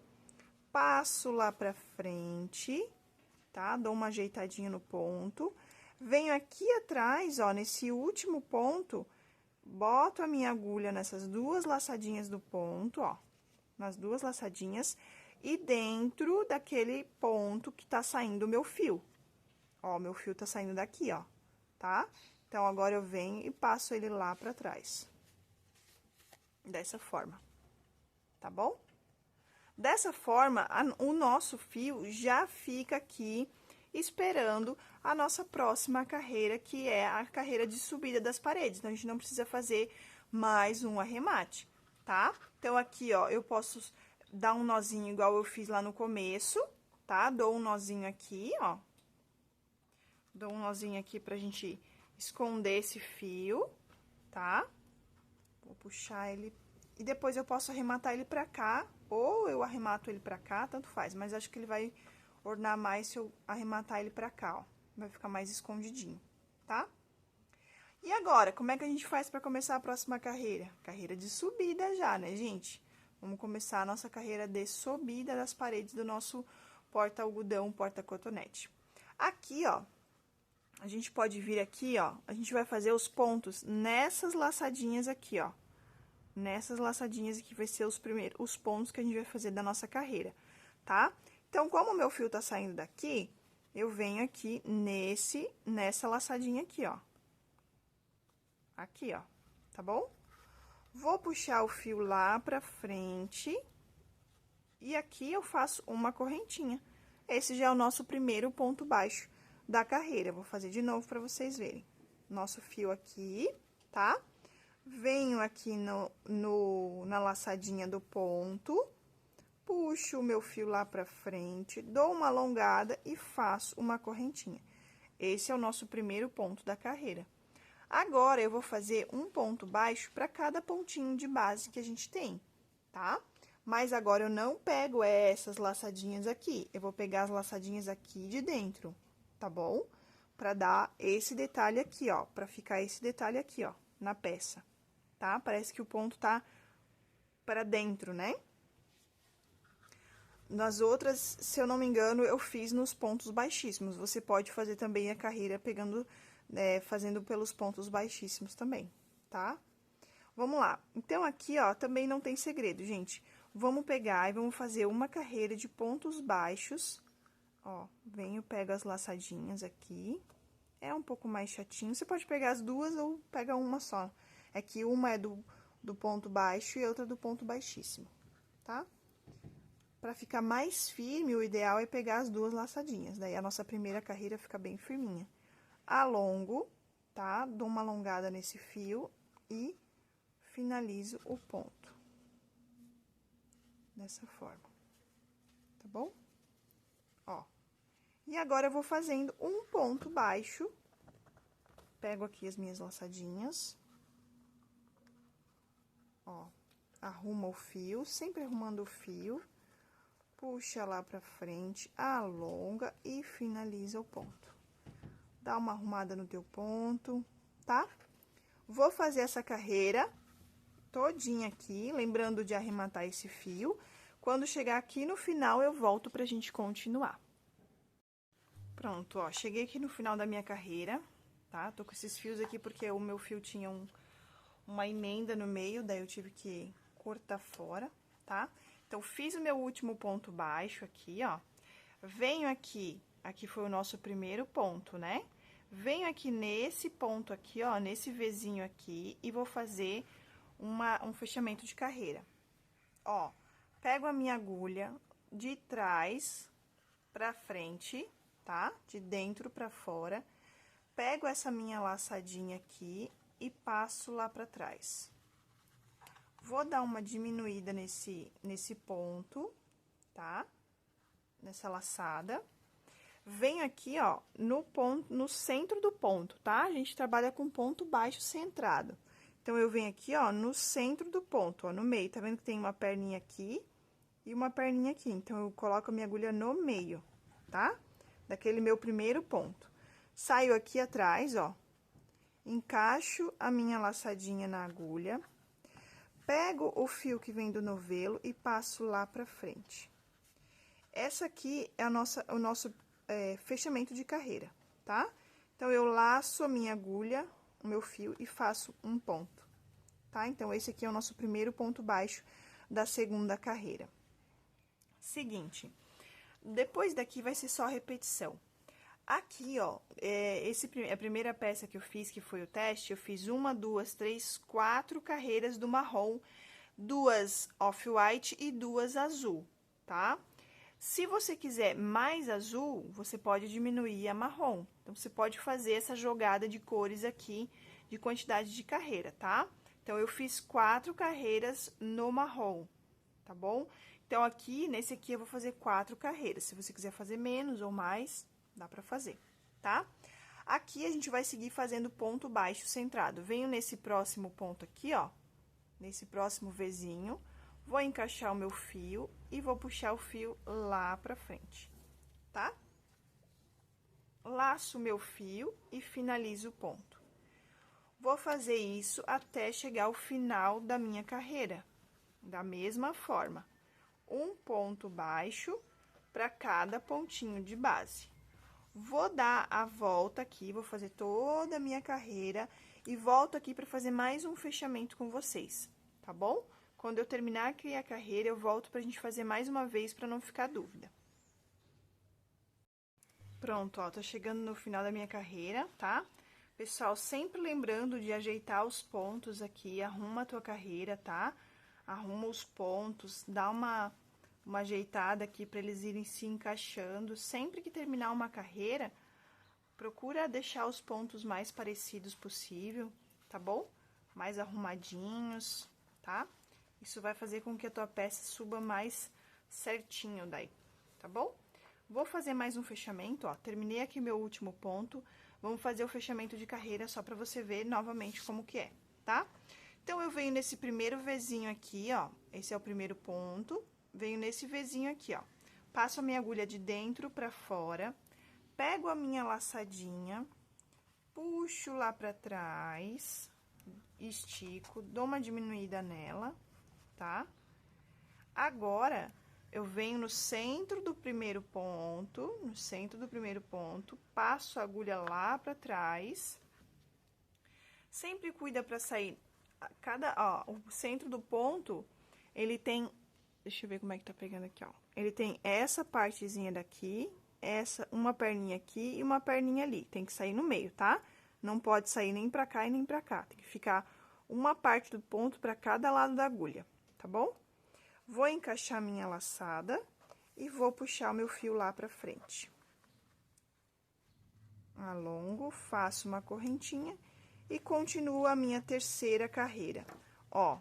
passo lá pra frente, tá? Dou uma ajeitadinha no ponto, venho aqui atrás, ó, nesse último ponto, boto a minha agulha nessas duas laçadinhas do ponto, ó, nas duas laçadinhas, e dentro daquele ponto que tá saindo o meu fio. Ó, meu fio tá saindo daqui, ó, tá? Então, agora eu venho e passo ele lá pra trás. Dessa forma, tá bom? Dessa forma, o nosso fio já fica aqui esperando a nossa próxima carreira, que é a carreira de subida das paredes. Então, a gente não precisa fazer mais um arremate, tá? Então, aqui, ó, eu posso dar um nozinho igual eu fiz lá no começo, tá? Dou um nozinho aqui, ó. Dou um nozinho aqui pra gente esconder esse fio, tá? Vou puxar ele e depois eu posso arrematar ele pra cá, ou eu arremato ele pra cá, tanto faz. Mas acho que ele vai ornar mais se eu arrematar ele pra cá, ó. Vai ficar mais escondidinho, tá? E agora, como é que a gente faz pra começar a próxima carreira? Carreira de subida já, né, gente? Vamos começar a nossa carreira de subida das paredes do nosso porta-algodão, porta-cotonete. Aqui, ó, a gente pode vir aqui, ó, a gente vai fazer os pontos nessas laçadinhas aqui, ó. Nessas laçadinhas aqui vai ser os pontos que a gente vai fazer da nossa carreira, tá? Então, como o meu fio tá saindo daqui, eu venho aqui nessa laçadinha aqui, ó. Aqui, ó, tá bom? Vou puxar o fio lá pra frente e aqui eu faço uma correntinha. Esse já é o nosso primeiro ponto baixo da carreira. Vou fazer de novo pra vocês verem. Nosso fio aqui, tá? Venho aqui na laçadinha do ponto, puxo o meu fio lá pra frente, dou uma alongada e faço uma correntinha. Esse é o nosso primeiro ponto da carreira. Agora, eu vou fazer um ponto baixo para cada pontinho de base que a gente tem, tá? Mas agora, eu não pego essas laçadinhas aqui, eu vou pegar as laçadinhas aqui de dentro, tá bom? Pra dar esse detalhe aqui, ó, pra ficar esse detalhe aqui, ó, na peça, tá? Parece que o ponto tá pra dentro, né? Nas outras, se eu não me engano, eu fiz nos pontos baixíssimos. Você pode fazer também a carreira pegando, fazendo pelos pontos baixíssimos também, tá? Vamos lá. Então, aqui, ó, também não tem segredo, gente. Vamos pegar e vamos fazer uma carreira de pontos baixos. Ó, venho, pego as laçadinhas aqui. É um pouco mais chatinho. Você pode pegar as duas ou pega uma só. É que uma é do ponto baixo e outra do ponto baixíssimo, tá? Pra ficar mais firme, o ideal é pegar as duas laçadinhas. Daí, a nossa primeira carreira fica bem firminha. Alongo, tá? Dou uma alongada nesse fio e finalizo o ponto. Dessa forma. Tá bom? Ó. E agora, eu vou fazendo um ponto baixo. Pego aqui as minhas laçadinhas. Ó. Arruma o fio, sempre arrumando o fio. Puxa lá pra frente, alonga e finaliza o ponto. Dá uma arrumada no teu ponto, tá? Vou fazer essa carreira todinha aqui, lembrando de arrematar esse fio. Quando chegar aqui no final, eu volto pra gente continuar. Pronto, ó, cheguei aqui no final da minha carreira, tá? Tô com esses fios aqui porque o meu fio tinha uma emenda no meio, daí eu tive que cortar fora, tá? Então, fiz o meu último ponto baixo aqui, ó. Venho aqui foi o nosso primeiro ponto, né? Venho aqui nesse ponto aqui, ó, nesse Vzinho aqui, e vou fazer um fechamento de carreira. Ó, pego a minha agulha de trás pra frente, tá? De dentro pra fora. Pego essa minha laçadinha aqui e passo lá pra trás. Vou dar uma diminuída nesse ponto, tá? Nessa laçada. Venho aqui, ó, no centro do ponto, tá? A gente trabalha com ponto baixo centrado. Então, eu venho aqui, ó, no centro do ponto, ó, no meio. Tá vendo que tem uma perninha aqui e uma perninha aqui? Então, eu coloco a minha agulha no meio, tá? Daquele meu primeiro ponto. Saio aqui atrás, ó. Encaixo a minha laçadinha na agulha. Pego o fio que vem do novelo e passo lá pra frente. Essa aqui é o nosso fechamento de carreira, tá? Então, eu laço a minha agulha, o meu fio, e faço um ponto, tá? Então, esse aqui é o nosso primeiro ponto baixo da segunda carreira. Seguinte, depois daqui vai ser só repetição. Aqui, ó, a primeira peça que eu fiz, que foi o teste, eu fiz 1, 2, 3, 4 carreiras do marrom, 2 off-white e 2 azul, tá? Se você quiser mais azul, você pode diminuir a marrom. Então, você pode fazer essa jogada de cores aqui, de quantidade de carreira, tá? Então, eu fiz 4 carreiras no marrom, tá bom? Então, aqui, nesse aqui, eu vou fazer 4 carreiras. Se você quiser fazer menos ou mais, dá pra fazer, tá? Aqui, a gente vai seguir fazendo ponto baixo centrado. Venho nesse próximo ponto aqui, ó, nesse próximo Vzinho, vou encaixar o meu fio e vou puxar o fio lá pra frente, tá? Laço o meu fio e finalizo o ponto. Vou fazer isso até chegar ao final da minha carreira, da mesma forma. Um ponto baixo para cada pontinho de base. Vou dar a volta aqui, vou fazer toda a minha carreira e volto aqui para fazer mais um fechamento com vocês, tá bom? Quando eu terminar aqui a carreira, eu volto pra gente fazer mais uma vez para não ficar dúvida. Pronto, ó, tô chegando no final da minha carreira, tá? Pessoal, sempre lembrando de ajeitar os pontos aqui, arruma a tua carreira, tá? Arruma os pontos, dá uma ajeitada aqui para eles irem se encaixando. Sempre que terminar uma carreira, procura deixar os pontos mais parecidos possível, tá bom? Mais arrumadinhos, tá? Isso vai fazer com que a tua peça suba mais certinho daí, tá bom? Vou fazer mais um fechamento, ó, terminei aqui meu último ponto, vamos fazer o fechamento de carreira só pra você ver novamente como que é, tá? Então, eu venho nesse primeiro Vzinho aqui, ó, esse é o primeiro ponto, venho nesse Vzinho aqui, ó, passo a minha agulha de dentro pra fora, pego a minha laçadinha, puxo lá pra trás, estico, dou uma diminuída nela, tá? Agora, eu venho no centro do primeiro ponto, passo a agulha lá pra trás. Sempre cuida pra sair o centro do ponto, ele tem, deixa eu ver como é que tá pegando aqui, ó. Ele tem essa partezinha daqui, uma perninha aqui e uma perninha ali. Tem que sair no meio, tá? Não pode sair nem pra cá e nem pra cá. Tem que ficar uma parte do ponto pra cada lado da agulha, tá bom? Vou encaixar minha laçada e vou puxar o meu fio lá pra frente. Alongo, faço uma correntinha e continuo a minha terceira carreira, ó.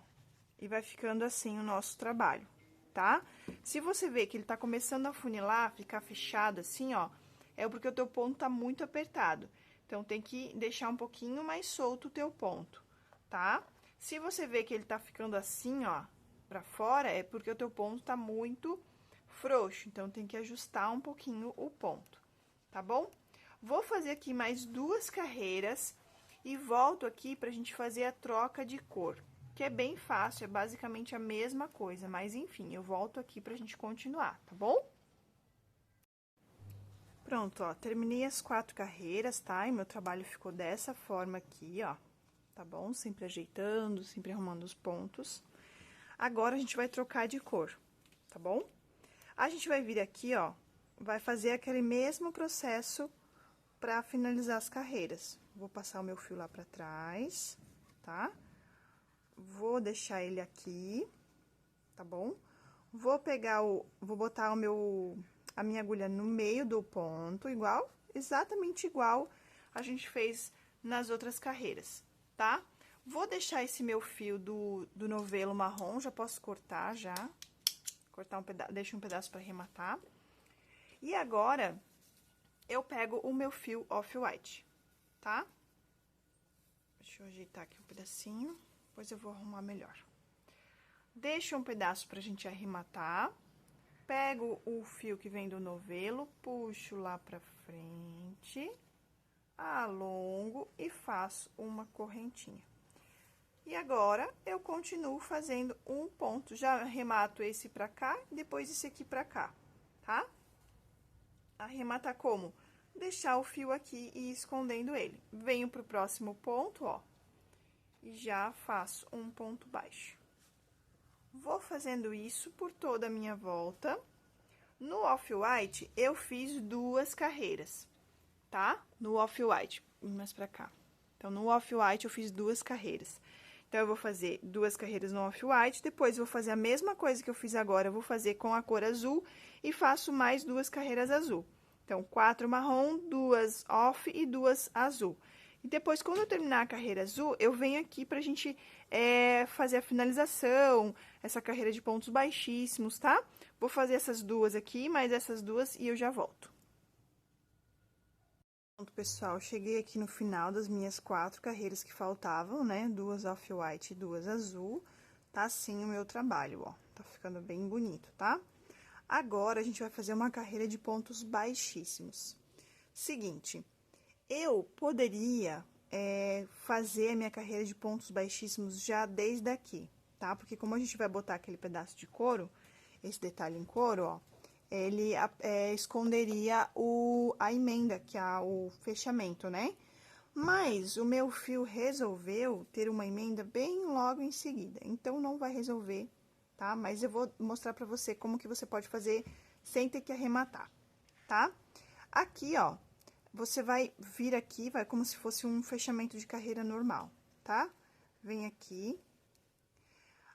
E vai ficando assim o nosso trabalho, tá? Se você vê que ele tá começando a funilar, ficar fechado assim, ó, é porque o teu ponto tá muito apertado. Então, tem que deixar um pouquinho mais solto o teu ponto, tá? Se você vê que ele tá ficando assim, ó, pra fora, é porque o teu ponto tá muito frouxo, então, tem que ajustar um pouquinho o ponto, tá bom? Vou fazer aqui mais 2 carreiras e volto aqui pra gente fazer a troca de cor, que é bem fácil, é basicamente a mesma coisa, mas enfim, eu volto aqui pra gente continuar, tá bom? Pronto, ó, terminei as 4 carreiras, tá? E meu trabalho ficou dessa forma aqui, ó, tá bom? Sempre ajeitando, sempre arrumando os pontos. Agora, a gente vai trocar de cor, tá bom? A gente vai vir aqui, ó, vai fazer aquele mesmo processo pra finalizar as carreiras. Vou passar o meu fio lá pra trás, tá? Vou deixar ele aqui, tá bom? Vou botar a minha agulha no meio do ponto, exatamente igual a gente fez nas outras carreiras, tá? Vou deixar esse meu fio do novelo marrom, já posso cortar já. Cortar um pedaço, deixo um pedaço pra arrematar. E agora, eu pego o meu fio off-white, tá? Deixa eu ajeitar aqui um pedacinho, depois eu vou arrumar melhor. Deixo um pedaço pra gente arrematar. Pego o fio que vem do novelo, puxo lá pra frente, alongo e faço uma correntinha. E agora, eu continuo fazendo um ponto, já arremato esse pra cá, depois esse aqui pra cá, tá? Arrematar como? Deixar o fio aqui e ir escondendo ele. Venho pro próximo ponto, ó, e já faço um ponto baixo. Vou fazendo isso por toda a minha volta. No off-white, eu fiz 2 carreiras, tá? No off-white, mais pra cá. Então, no off-white, eu fiz 2 carreiras. Então, eu vou fazer 2 carreiras no off-white, depois vou fazer a mesma coisa que eu fiz agora, eu vou fazer com a cor azul e faço mais 2 carreiras azul. Então, 4 marrom, 2 off e 2 azul. E depois, quando eu terminar a carreira azul, eu venho aqui pra gente fazer a finalização, essa carreira de pontos baixíssimos, tá? Vou fazer essas 2 aqui, mais essas 2 e eu já volto. Pronto, pessoal, cheguei aqui no final das minhas 4 carreiras que faltavam, né? 2 off-white e 2 azul. Tá assim o meu trabalho, ó. Tá ficando bem bonito, tá? Agora, a gente vai fazer uma carreira de pontos baixíssimos. Seguinte, eu poderia fazer a minha carreira de pontos baixíssimos já desde aqui, tá? Porque como a gente vai botar aquele pedaço de couro, esse detalhe em couro, ó, ele esconderia a emenda, que é o fechamento, né? Mas o meu fio resolveu ter uma emenda bem logo em seguida, então não vai resolver, tá? Mas eu vou mostrar pra você como que você pode fazer sem ter que arrematar, tá? Aqui, ó, você vai vir aqui, vai como se fosse um fechamento de carreira normal, tá? Vem aqui.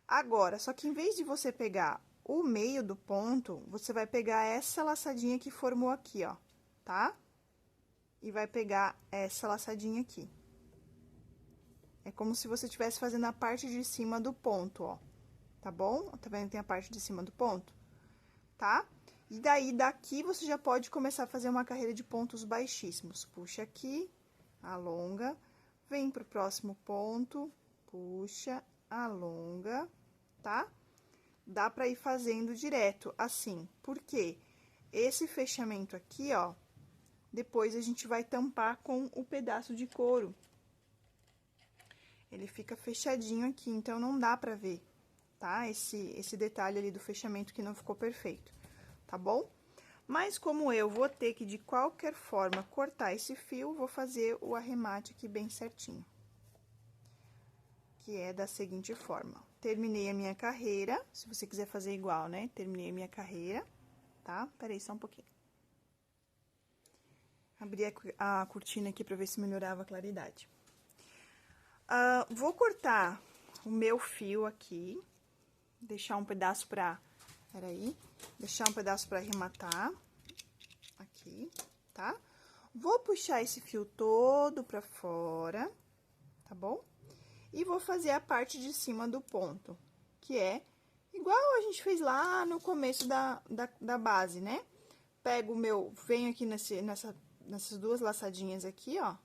Agora, só que em vez de você pegar o meio do ponto, você vai pegar essa laçadinha que formou aqui, ó, tá? E vai pegar essa laçadinha aqui. É como se você estivesse fazendo a parte de cima do ponto, ó, tá bom? Tá vendo que tem a parte de cima do ponto? Tá? E daí, daqui, você já pode começar a fazer uma carreira de pontos baixíssimos. Puxa aqui, alonga, vem pro próximo ponto, puxa, alonga, tá? Dá pra ir fazendo direto, assim. Por quê? Esse fechamento aqui, ó, depois a gente vai tampar com o pedaço de couro. Ele fica fechadinho aqui, então não dá pra ver, tá? Esse detalhe ali do fechamento que não ficou perfeito, tá bom? Mas como eu vou ter que, de qualquer forma, cortar esse fio, vou fazer o arremate aqui bem certinho. Que é da seguinte forma. Terminei a minha carreira, se você quiser fazer igual, né? Terminei a minha carreira, tá? Peraí só um pouquinho. Abri a cortina aqui pra ver se melhorava a claridade. Vou cortar o meu fio aqui, deixar um pedaço pra... Peraí, deixar um pedaço pra arrematar, aqui, tá? Vou puxar esse fio todo pra fora, tá bom? E vou fazer a parte de cima do ponto, que é igual a gente fez lá no começo da base, né? Pego o meu, venho aqui nessas 2 laçadinhas aqui, ó,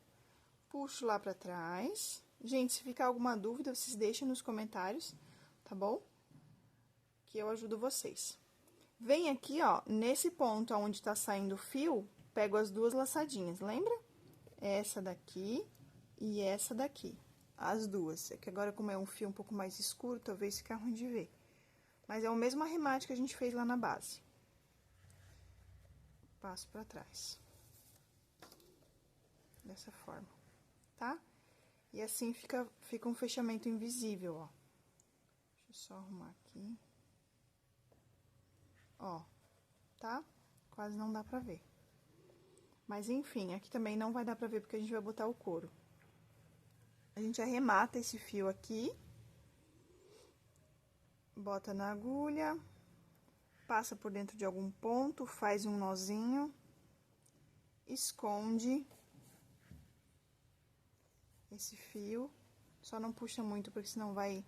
puxo lá pra trás. Gente, se ficar alguma dúvida, vocês deixem nos comentários, tá bom? Que eu ajudo vocês. Vem aqui, ó, nesse ponto onde tá saindo o fio, pego as 2 laçadinhas, lembra? Essa daqui e essa daqui, as 2. É que agora, como é um fio um pouco mais escuro, talvez fique ruim de ver. Mas é o mesmo arremate que a gente fez lá na base. Passo pra trás. Dessa forma, tá? E assim fica um fechamento invisível, ó. Deixa eu só arrumar aqui. Ó, tá? Quase não dá pra ver. Mas, enfim, aqui também não vai dar pra ver porque a gente vai botar o couro. A gente arremata esse fio aqui. Bota na agulha. Passa por dentro de algum ponto, faz um nozinho. Esconde esse fio. Só não puxa muito, porque senão vai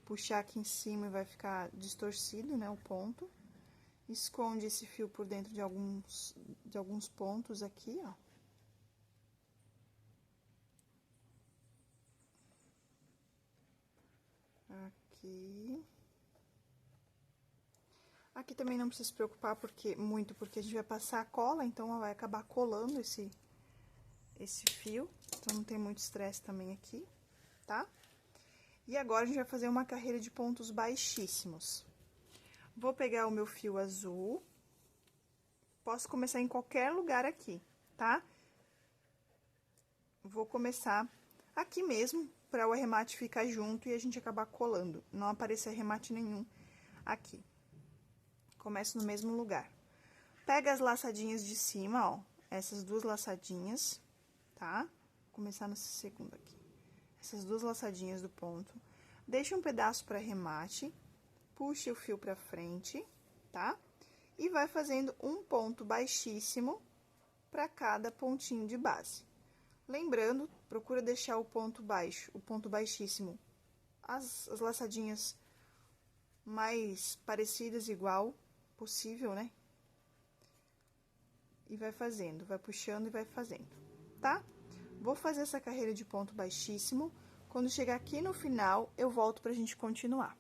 puxar aqui em cima e vai ficar distorcido, né, o ponto. Esconde esse fio por dentro de alguns pontos aqui, ó. Aqui. Aqui também não precisa se preocupar porque a gente vai passar a cola, então vai acabar colando esse fio. Então, não tem muito estresse também aqui, tá? E agora, a gente vai fazer uma carreira de pontos baixíssimos. Vou pegar o meu fio azul. Posso começar em qualquer lugar aqui, tá? Vou começar aqui mesmo, para o arremate ficar junto e a gente acabar colando. Não aparecer arremate nenhum aqui. Começo no mesmo lugar. Pega as laçadinhas de cima, ó. Essas 2 laçadinhas, tá? Vou começar nessa segunda aqui. Essas 2 laçadinhas do ponto. deixa um pedaço para arremate, puxe o fio pra frente, tá? E vai fazendo um ponto baixíssimo para cada pontinho de base. Lembrando, procura deixar o ponto baixo, o ponto baixíssimo, as laçadinhas mais parecidas, igual possível, né? E vai fazendo, vai puxando e vai fazendo, tá? Vou fazer essa carreira de ponto baixíssimo. Quando chegar aqui no final, eu volto pra gente continuar.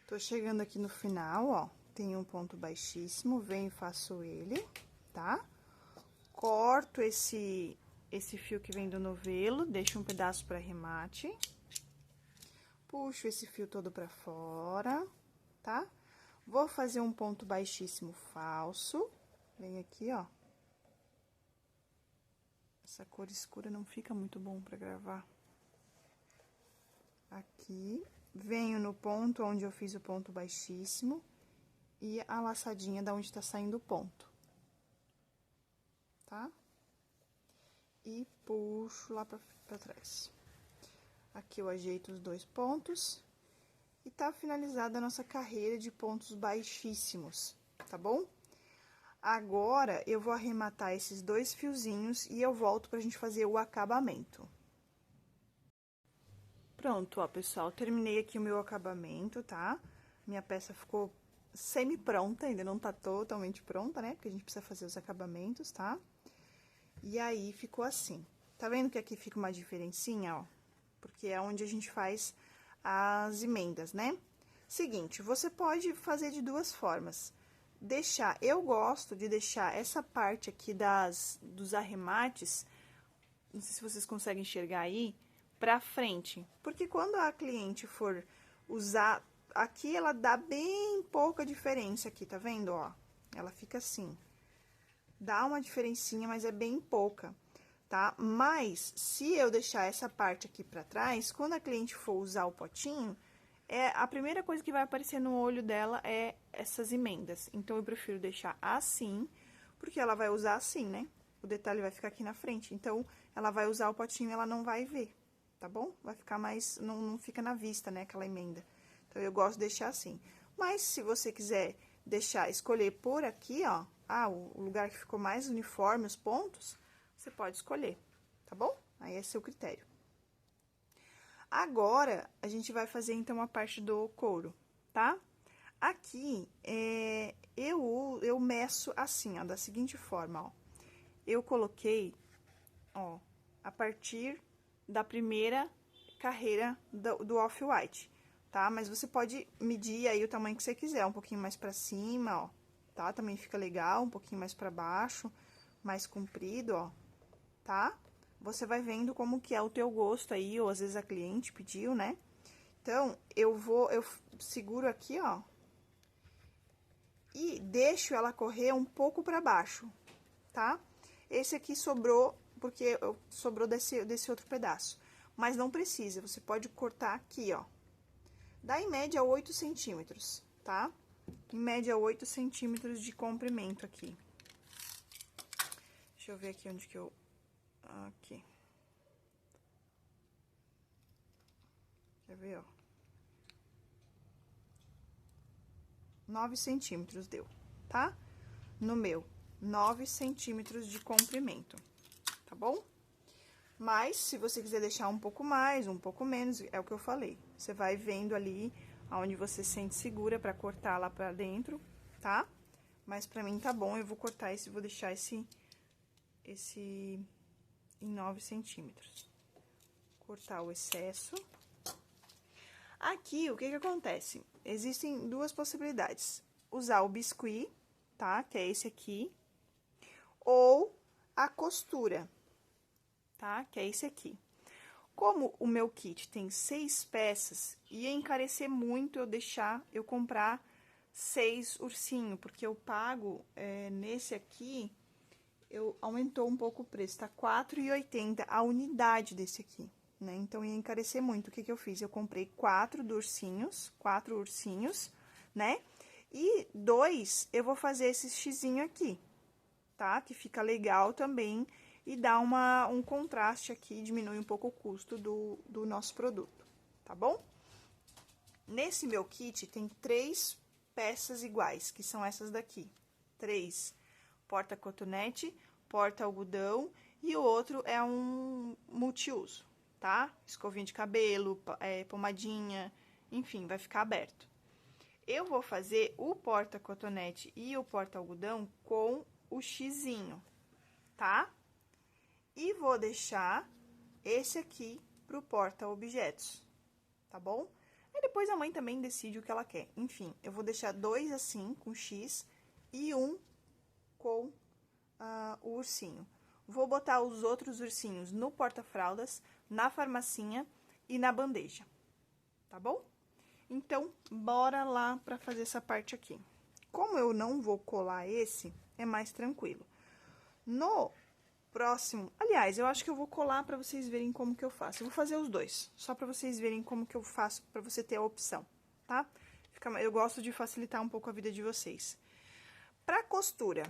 Tô chegando aqui no final, ó, tem um ponto baixíssimo, venho e faço ele, tá? Corto esse fio que vem do novelo, deixo um pedaço para arremate. Puxo esse fio todo pra fora, tá? Vou fazer um ponto baixíssimo falso, vem aqui, ó. Essa cor escura não fica muito bom pra gravar. Aqui, venho no ponto onde eu fiz o ponto baixíssimo e a laçadinha da onde tá saindo o ponto, tá? E puxo lá pra trás. Aqui eu ajeito os dois pontos e tá finalizada a nossa carreira de pontos baixíssimos, tá bom? Agora, eu vou arrematar esses dois fiozinhos e eu volto pra gente fazer o acabamento. Pronto, ó, pessoal, terminei aqui o meu acabamento, tá? Minha peça ficou semi-pronta, ainda não tá totalmente pronta, né? Porque a gente precisa fazer os acabamentos, tá? E aí, ficou assim. Tá vendo que aqui fica uma diferencinha, ó? Porque é onde a gente faz as emendas, né? Seguinte, você pode fazer de duas formas. Eu gosto de deixar essa parte aqui dos arremates, não sei se vocês conseguem enxergar aí, pra frente. Porque quando a cliente for usar, aqui ela dá bem pouca diferença aqui, tá vendo, ó? Ela fica assim. Dá uma diferencinha, mas é bem pouca, tá? Mas, se eu deixar essa parte aqui pra trás, quando a cliente for usar o potinho, a primeira coisa que vai aparecer no olho dela é essas emendas. Então, eu prefiro deixar assim, porque ela vai usar assim, né? O detalhe vai ficar aqui na frente. Então, ela vai usar o potinho e ela não vai ver, tá bom? Vai ficar mais, não fica na vista, né, aquela emenda. Então, eu gosto de deixar assim. Mas, se você quiser escolher por aqui, ó, o lugar que ficou mais uniforme, os pontos, você pode escolher, tá bom? Aí é seu critério. Agora, a gente vai fazer, então, a parte do couro, tá? Aqui, eu meço assim, ó, da seguinte forma, ó. Eu coloquei, ó, a partir da primeira carreira do off-white, tá? Mas você pode medir aí o tamanho que você quiser, um pouquinho mais pra cima, ó, tá? Também fica legal, um pouquinho mais pra baixo, mais comprido, ó, tá? Você vai vendo como que é o teu gosto aí, ou às vezes a cliente pediu, né? Então, eu seguro aqui, ó, e deixo ela correr um pouco pra baixo, tá? Esse aqui sobrou, porque sobrou desse outro pedaço. Mas não precisa, você pode cortar aqui, ó. Dá em média 8 centímetros, tá? Em média 8 centímetros de comprimento aqui. Deixa eu ver aqui onde que eu... Aqui. Quer ver, ó? 9 centímetros deu, tá? No meu, 9 centímetros de comprimento, tá bom? Mas, se você quiser deixar um pouco mais, um pouco menos, é o que eu falei. Você vai vendo ali aonde você sente segura pra cortar lá pra dentro, tá? Mas pra mim tá bom, eu vou cortar vou deixar esse em 9 centímetros. Cortar o excesso. Aqui, o que que acontece? Existem duas possibilidades. Usar o biscuit, tá? Que é esse aqui. Ou a costura, tá? Que é esse aqui. Como o meu kit tem 6 peças, ia encarecer muito eu comprar 6 ursinhos, porque eu pago, nesse aqui, aumentou um pouco o preço, tá? R$4,80 a unidade desse aqui, né? Então, ia encarecer muito. O que que eu fiz? Eu comprei 4 ursinhos, né? E 2, eu vou fazer esse xizinho aqui, tá? Que fica legal também e dá um contraste aqui, diminui um pouco o custo do nosso produto, tá bom? Nesse meu kit tem 3 peças iguais, que são essas daqui. 3 porta-cotonete, porta-algodão e o outro é um multiuso, tá? Escovinha de cabelo, pomadinha, enfim, vai ficar aberto. Eu vou fazer o porta-cotonete e o porta-algodão com o xizinho, tá? E vou deixar esse aqui pro porta-objetos, tá bom? Aí depois a mãe também decide o que ela quer. Enfim, eu vou deixar 2 assim, com X, e um com o ursinho. Vou botar os outros ursinhos no porta-fraldas, na farmacinha e na bandeja, tá bom? Então, bora lá pra fazer essa parte aqui. Como eu não vou colar esse, é mais tranquilo. No próximo, aliás, eu acho que eu vou colar pra vocês verem como que eu faço. Eu vou fazer os dois, só pra vocês verem como que eu faço, pra você ter a opção, tá? Eu gosto de facilitar um pouco a vida de vocês. Pra costura,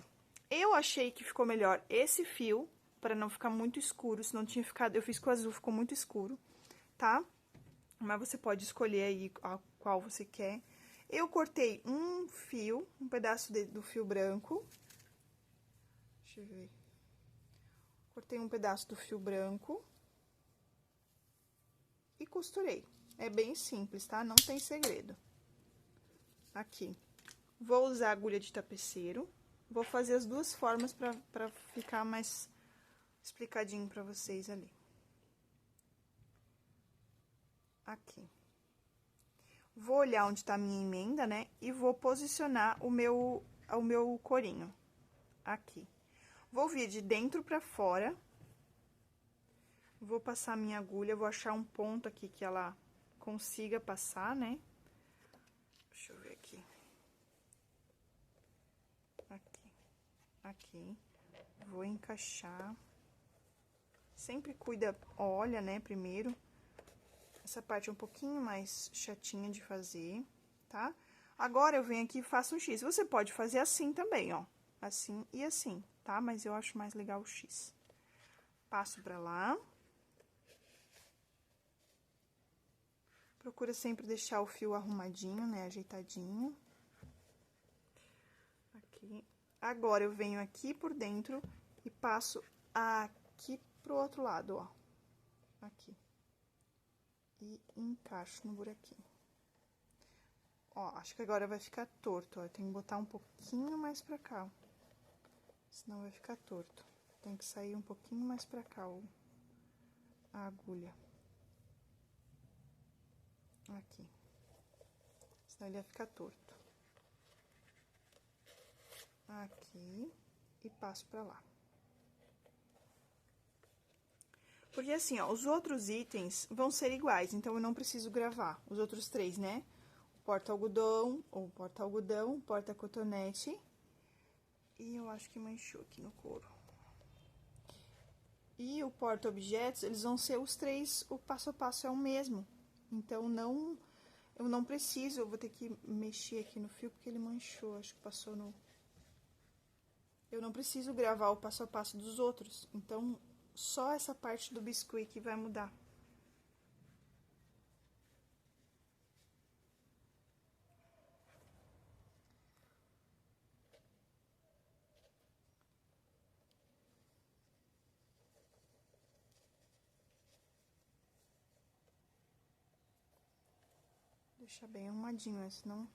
eu achei que ficou melhor esse fio, pra não ficar muito escuro, se não tinha ficado, eu fiz com o azul, ficou muito escuro, tá? Mas você pode escolher aí qual você quer. Eu cortei um fio, um pedaço do fio branco. Deixa eu ver. Cortei um pedaço do fio branco. E costurei. É bem simples, tá? Não tem segredo. Aqui. Vou usar agulha de tapeceiro. Vou fazer as duas formas pra ficar mais explicadinho pra vocês ali. Aqui. Vou olhar onde tá a minha emenda, né? E vou posicionar o meu corinho. Aqui. Vou vir de dentro pra fora. Vou passar minha agulha, vou achar um ponto aqui que ela consiga passar, né? Deixa eu ver aqui. Aqui. Aqui. Vou encaixar. Sempre cuida, olha, né, primeiro. Essa parte é um pouquinho mais chatinha de fazer, tá? Agora, eu venho aqui e faço um X. Você pode fazer assim também, ó. Assim e assim, tá? Mas eu acho mais legal o X. Passo pra lá. Procura sempre deixar o fio arrumadinho, né? Ajeitadinho. Aqui. Agora, eu venho aqui por dentro e passo aqui pro outro lado, ó. Aqui. E encaixo no buraquinho. Ó, acho que agora vai ficar torto, ó. Eu tenho que botar um pouquinho mais pra cá, ó. Senão vai ficar torto. Tem que sair um pouquinho mais pra cá, ó, a agulha. Aqui. Senão ele vai ficar torto. Aqui. E passo pra lá. Porque assim, ó, os outros itens vão ser iguais, então eu não preciso gravar. Os outros 3, né? Porta-algodão, ou porta-algodão, porta-cotonete. E eu acho que manchou aqui no couro. E o porta-objetos, eles vão ser os 3, o passo a passo é o mesmo. Então, eu não preciso, eu vou ter que mexer aqui no fio, porque ele manchou, acho que passou no... Eu não preciso gravar o passo a passo dos outros, então, só essa parte do biscuit que vai mudar. Deixar bem arrumadinho, né? Senão...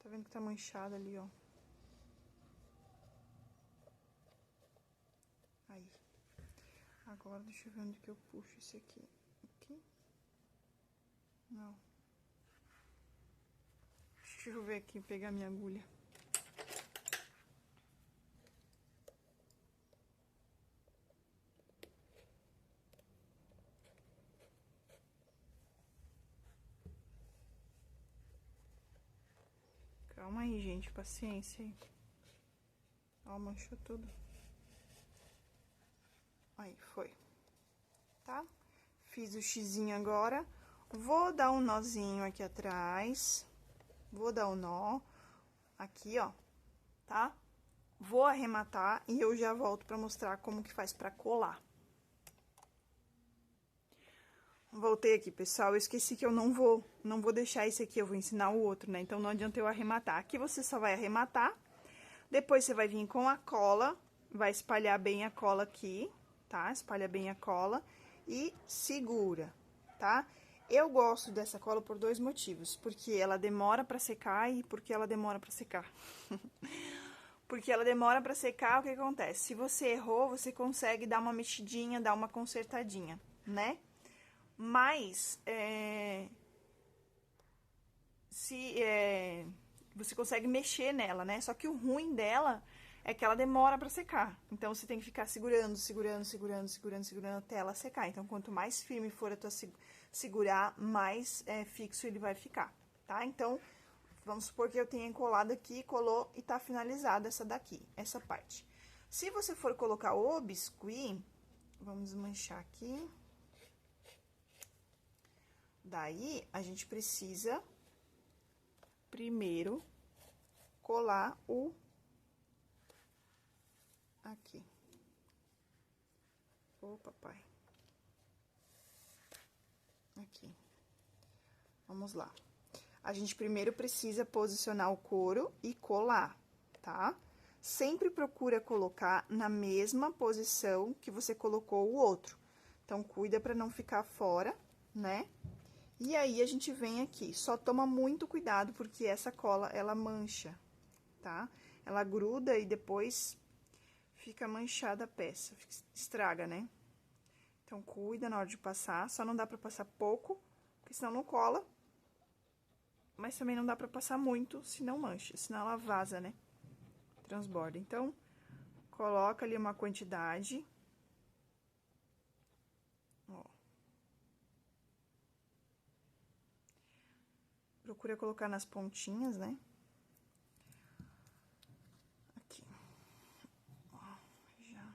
Tá vendo que tá manchado ali, ó. Aí. Agora, deixa eu ver onde que eu puxo esse aqui. Aqui? Não. Deixa eu ver aqui, pegar minha agulha. Calma aí, gente, paciência aí. Ó, manchou tudo. Aí, foi. Tá? Fiz o xizinho agora. Vou dar um nozinho aqui atrás, vou dar um nó aqui, ó, tá? Vou arrematar e eu já volto pra mostrar como que faz pra colar. Voltei aqui, pessoal, eu esqueci que eu não vou deixar esse aqui, eu vou ensinar o outro, né? Então, não adianta eu arrematar. Aqui você só vai arrematar, depois você vai vir com a cola, vai espalhar bem a cola aqui, tá? Espalha bem a cola e segura, tá? Eu gosto dessa cola por dois motivos, porque ela demora pra secar e porque ela demora pra secar. Porque ela demora pra secar, o que acontece? Se você errou, você consegue dar uma mexidinha, dar uma consertadinha, né? Mas, você consegue mexer nela, né? Só que o ruim dela é que ela demora pra secar. Então, você tem que ficar segurando até ela secar. Então, quanto mais firme for a tua segurar, mais fixo ele vai ficar, tá? Então, vamos supor que eu tenha colado aqui, colou e tá finalizada essa daqui, essa parte. Se você for colocar o biscuit, vamos desmanchar aqui. Daí, a gente precisa primeiro colar o aqui. Ô, papai. Aqui. Vamos lá. A gente primeiro precisa posicionar o couro e colar, tá? Sempre procura colocar na mesma posição que você colocou o outro. Então, cuida pra não ficar fora, né? E aí, a gente vem aqui, só toma muito cuidado, porque essa cola, ela mancha, tá? Ela gruda e depois fica manchada a peça, estraga, né? Então, cuida na hora de passar, só não dá pra passar pouco, porque senão não cola. Mas também não dá pra passar muito, senão mancha, senão ela vaza, né? Transborda. Então, coloca ali uma quantidade. Ó. Procura colocar nas pontinhas, né? Aqui. Ó, já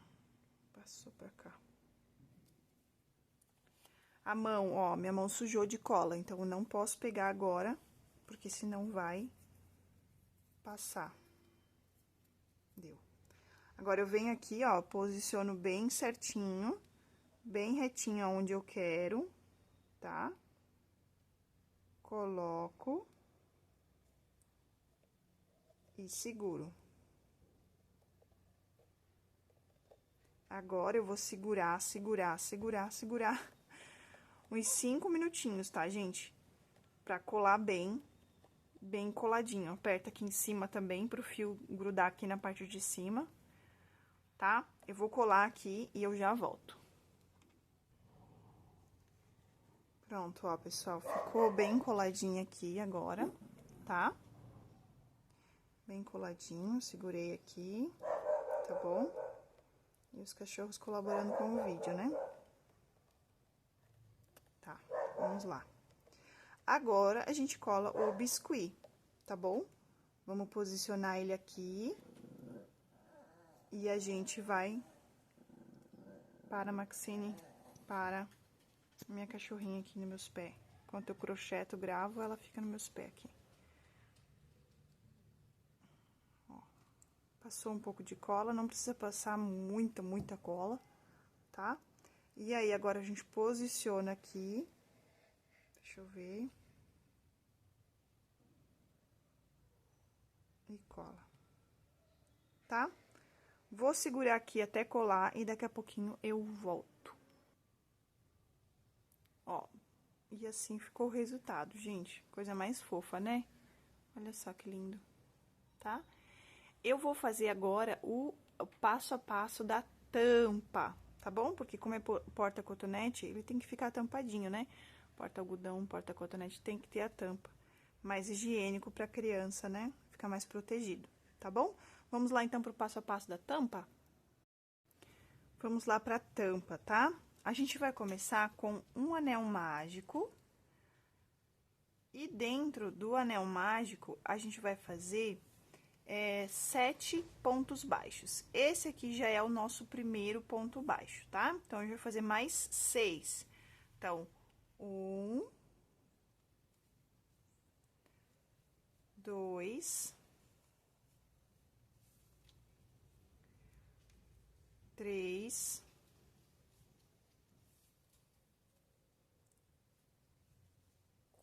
passou pra cá. A mão, ó, minha mão sujou de cola, então eu não posso pegar agora, porque senão vai passar. Deu. Agora, eu venho aqui, ó, posiciono bem certinho, bem retinho aonde eu quero, tá? Coloco e seguro. Agora, eu vou segurar uns 5 minutinhos, tá, gente? Pra colar bem coladinho. Aperta aqui em cima também, pro fio grudar aqui na parte de cima, tá? Eu vou colar aqui e eu já volto. Pronto, ó, pessoal, ficou bem coladinho aqui agora, tá? Bem coladinho, segurei aqui, tá bom? E os cachorros colaborando com o vídeo, né? Tá, vamos lá. Agora, a gente cola o biscuit, tá bom? Vamos posicionar ele aqui. E a gente vai... Para, Maxine, para... Minha cachorrinha aqui nos meus pés. Enquanto eu crocheto, gravo, ela fica nos meus pés aqui. Ó, passou um pouco de cola, não precisa passar muita cola, tá? E aí, agora a gente posiciona aqui. Deixa eu ver. E cola. Tá? Vou segurar aqui até colar e daqui a pouquinho eu volto. Ó, e assim ficou o resultado, gente. Coisa mais fofa, né? Olha só que lindo, tá? Eu vou fazer agora o passo a passo da tampa, tá bom? Porque como é porta-cotonete, ele tem que ficar tampadinho, né? Porta-algodão, porta-cotonete tem que ter a tampa. Mais higiênico pra criança, né? Ficar mais protegido, tá bom? Vamos lá, então, pro passo a passo da tampa? Vamos lá pra tampa, tá? A gente vai começar com um anel mágico. E dentro do anel mágico, a gente vai fazer 7 pontos baixos. Esse aqui já é o nosso primeiro ponto baixo, tá? Então, a gente vai fazer mais 6. Então, 1, 2, 3,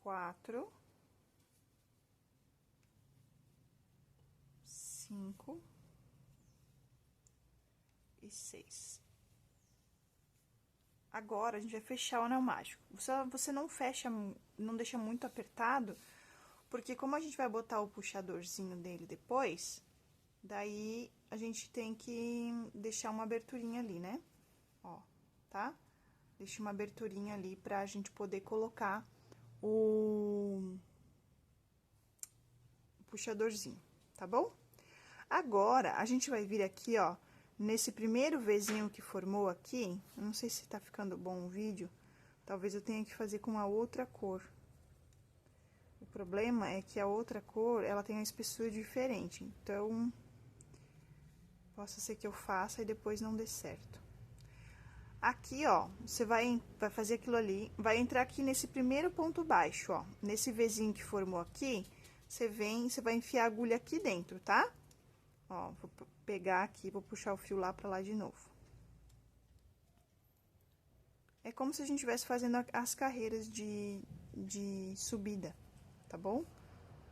4, 5 e 6. Agora, a gente vai fechar o anel mágico. Você não fecha, não deixa muito apertado, porque como a gente vai botar o puxadorzinho dele depois, daí a gente tem que deixar uma aberturinha ali, né? Ó, tá? Deixa uma aberturinha ali pra gente poder colocar o puxadorzinho, tá bom? Agora, a gente vai vir aqui, ó, nesse primeiro Vzinho que formou aqui, eu não sei se tá ficando bom o vídeo, talvez eu tenha que fazer com uma outra cor. O problema é que a outra cor, ela tem uma espessura diferente, então, possa ser que eu faça e depois não dê certo. Aqui, ó, você vai fazer aquilo ali, vai entrar aqui nesse primeiro ponto baixo, ó, nesse Vzinho que formou aqui, você vai enfiar a agulha aqui dentro, tá? Ó, vou pegar aqui, vou puxar o fio lá pra lá de novo. É como se a gente estivesse fazendo as carreiras de subida, tá bom?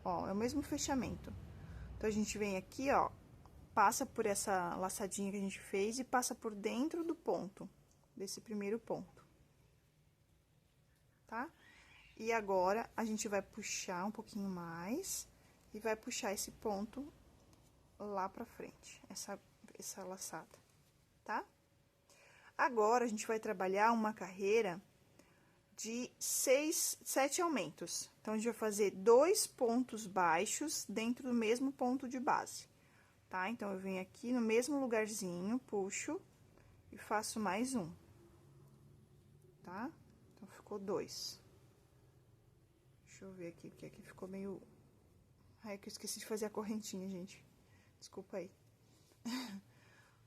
Ó, é o mesmo fechamento. Então, a gente vem aqui, ó, passa por essa laçadinha que a gente fez e passa por dentro do ponto, desse primeiro ponto. Tá? E agora, a gente vai puxar um pouquinho mais e vai puxar esse ponto lá pra frente, essa laçada, tá? Agora, a gente vai trabalhar uma carreira de 7 aumentos. Então, a gente vai fazer 2 pontos baixos dentro do mesmo ponto de base, tá? Então, eu venho aqui no mesmo lugarzinho, puxo e faço mais um, tá? Então, ficou 2. Deixa eu ver aqui, porque aqui ficou meio... Ai, que eu esqueci de fazer a correntinha, gente. Desculpa aí.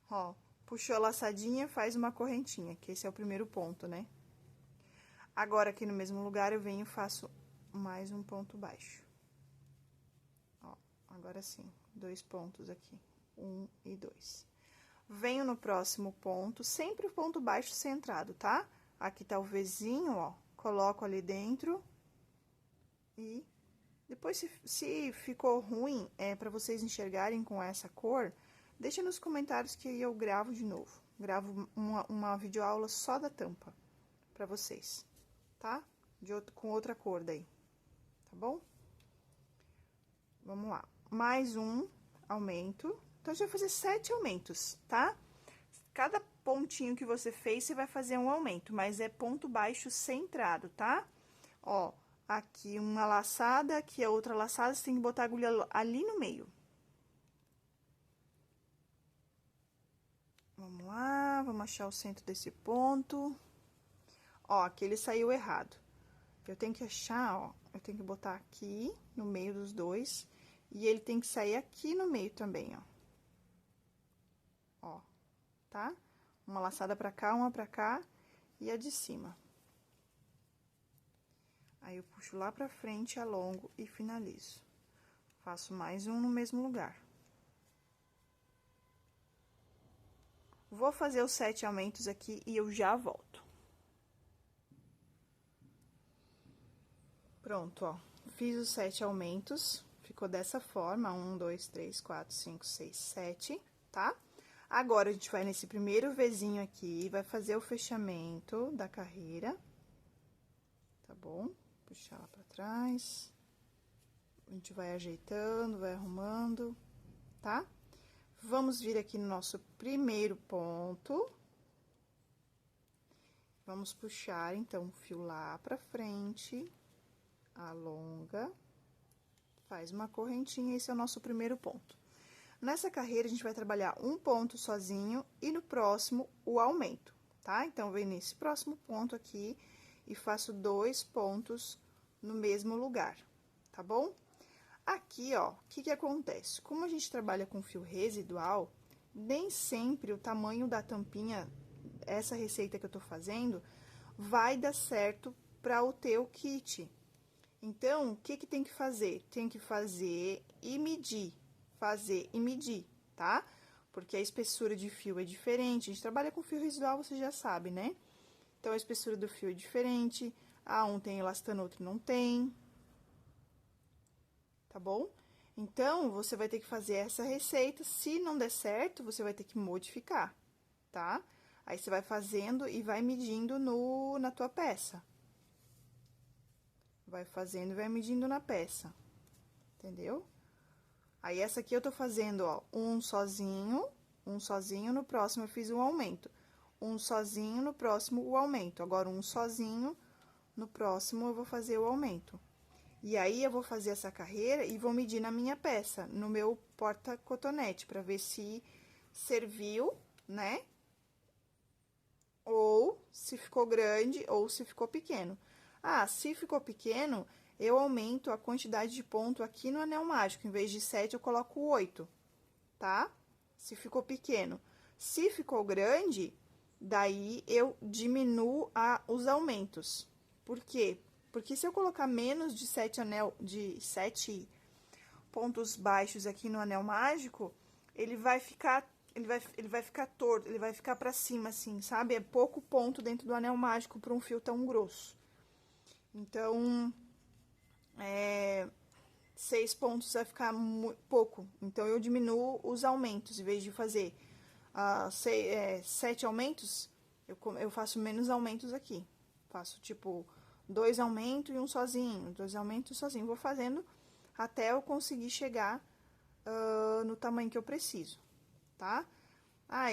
Ó, puxou a laçadinha, faz uma correntinha, que esse é o primeiro ponto, né? Agora, aqui no mesmo lugar, eu venho e faço mais um ponto baixo. Ó, agora sim, 2 pontos aqui, 1 e 2. Venho no próximo ponto, sempre o ponto baixo centrado, tá? Aqui tá o Vzinho, ó, coloco ali dentro e... Depois, se ficou ruim, pra vocês enxergarem com essa cor, deixa nos comentários que eu gravo de novo. Gravo uma videoaula só da tampa pra vocês, tá? Com outra cor daí, tá bom? Vamos lá. Mais um aumento. Então, a gente vai fazer 7 aumentos, tá? Cada pontinho que você fez, você vai fazer um aumento, mas é ponto baixo centrado, tá? Ó... Aqui uma laçada, aqui a outra laçada, você tem que botar a agulha ali no meio. Vamos lá, vamos achar o centro desse ponto. Ó, aqui ele saiu errado. Eu tenho que achar, ó, eu tenho que botar aqui no meio dos dois. E ele tem que sair aqui no meio também, ó. Ó, tá? Uma laçada pra cá, uma pra cá e a de cima. Aí, eu puxo lá pra frente, alongo e finalizo. Faço mais um no mesmo lugar. Vou fazer os 7 aumentos aqui e eu já volto. Pronto, ó. Fiz os 7 aumentos, ficou dessa forma, 1, 2, 3, 4, 5, 6, 7, tá? Agora, a gente vai nesse primeiro Vzinho aqui, vai fazer o fechamento da carreira, tá bom? Puxar lá pra trás. A gente vai ajeitando, vai arrumando, tá? Vamos vir aqui no nosso primeiro ponto. Vamos puxar, então, o fio lá pra frente, alonga, faz uma correntinha, esse é o nosso primeiro ponto. Nessa carreira, a gente vai trabalhar um ponto sozinho e no próximo, o aumento, tá? Então, vem nesse próximo ponto aqui e faço 2 pontos no mesmo lugar, tá bom? Aqui, ó, o que que acontece? Como a gente trabalha com fio residual, nem sempre o tamanho da tampinha, essa receita que eu tô fazendo, vai dar certo para o teu kit. Então, o que que tem que fazer? Tem que fazer e medir, tá? Porque a espessura de fio é diferente, a gente trabalha com fio residual, você já sabe, né? Então, a espessura do fio é diferente, um tem elastano, outro não tem, tá bom? Então, você vai ter que fazer essa receita, se não der certo, você vai ter que modificar, tá? Aí, você vai fazendo e vai medindo na tua peça. Vai fazendo e vai medindo na peça, entendeu? Aí, essa aqui eu tô fazendo, ó, um sozinho, no próximo eu fiz um aumento. Um sozinho, no próximo o aumento. Agora, um sozinho, no próximo eu vou fazer o aumento. E aí, eu vou fazer essa carreira e vou medir na minha peça, no meu porta-cotonete, pra ver se serviu, né? Ou se ficou grande ou se ficou pequeno. Se ficou pequeno, eu aumento a quantidade de ponto aqui no anel mágico. Em vez de 7, eu coloco 8, tá? Se ficou pequeno. Se ficou grande, daí eu diminuo os aumentos. Por quê? Porque se eu colocar menos de 7 pontos baixos aqui no anel mágico, ele vai ficar torto, ele vai ficar pra cima, assim, sabe? É pouco ponto dentro do anel mágico pra um fio tão grosso. Então, 6 pontos vai ficar pouco. Então, eu diminuo os aumentos. Em vez de fazer 7 aumentos, eu faço menos aumentos aqui. Faço, tipo, 2 aumentos e um sozinho. 2 aumentos e sozinho. Vou fazendo até eu conseguir chegar no tamanho que eu preciso, tá?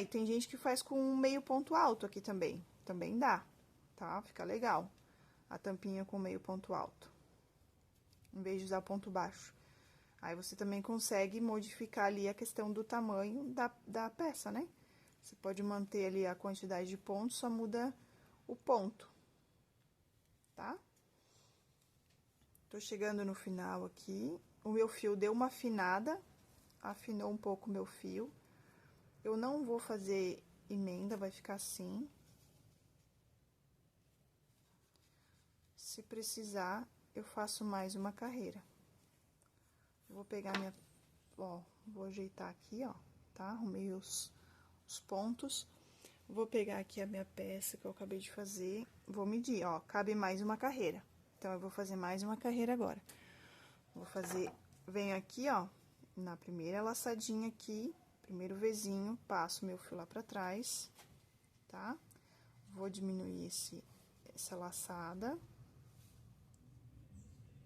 E tem gente que faz com meio ponto alto aqui também. Também dá, tá? Fica legal. A tampinha com meio ponto alto, em vez de usar ponto baixo. Aí, você também consegue modificar ali a questão do tamanho da peça, né? Você pode manter ali a quantidade de pontos, só muda o ponto, tá? Tô chegando no final aqui. O meu fio deu uma afinada, afinou um pouco o meu fio. Eu não vou fazer emenda, vai ficar assim. Se precisar, eu faço mais uma carreira. Eu vou pegar vou ajeitar aqui, ó, tá? Arrumei os pontos. Vou pegar aqui a minha peça que eu acabei de fazer, vou medir, ó, cabe mais uma carreira. Então, eu vou fazer mais uma carreira agora. Venho aqui, ó, na primeira laçadinha aqui, primeiro Vzinho, passo meu fio lá pra trás, tá? Vou diminuir essa laçada.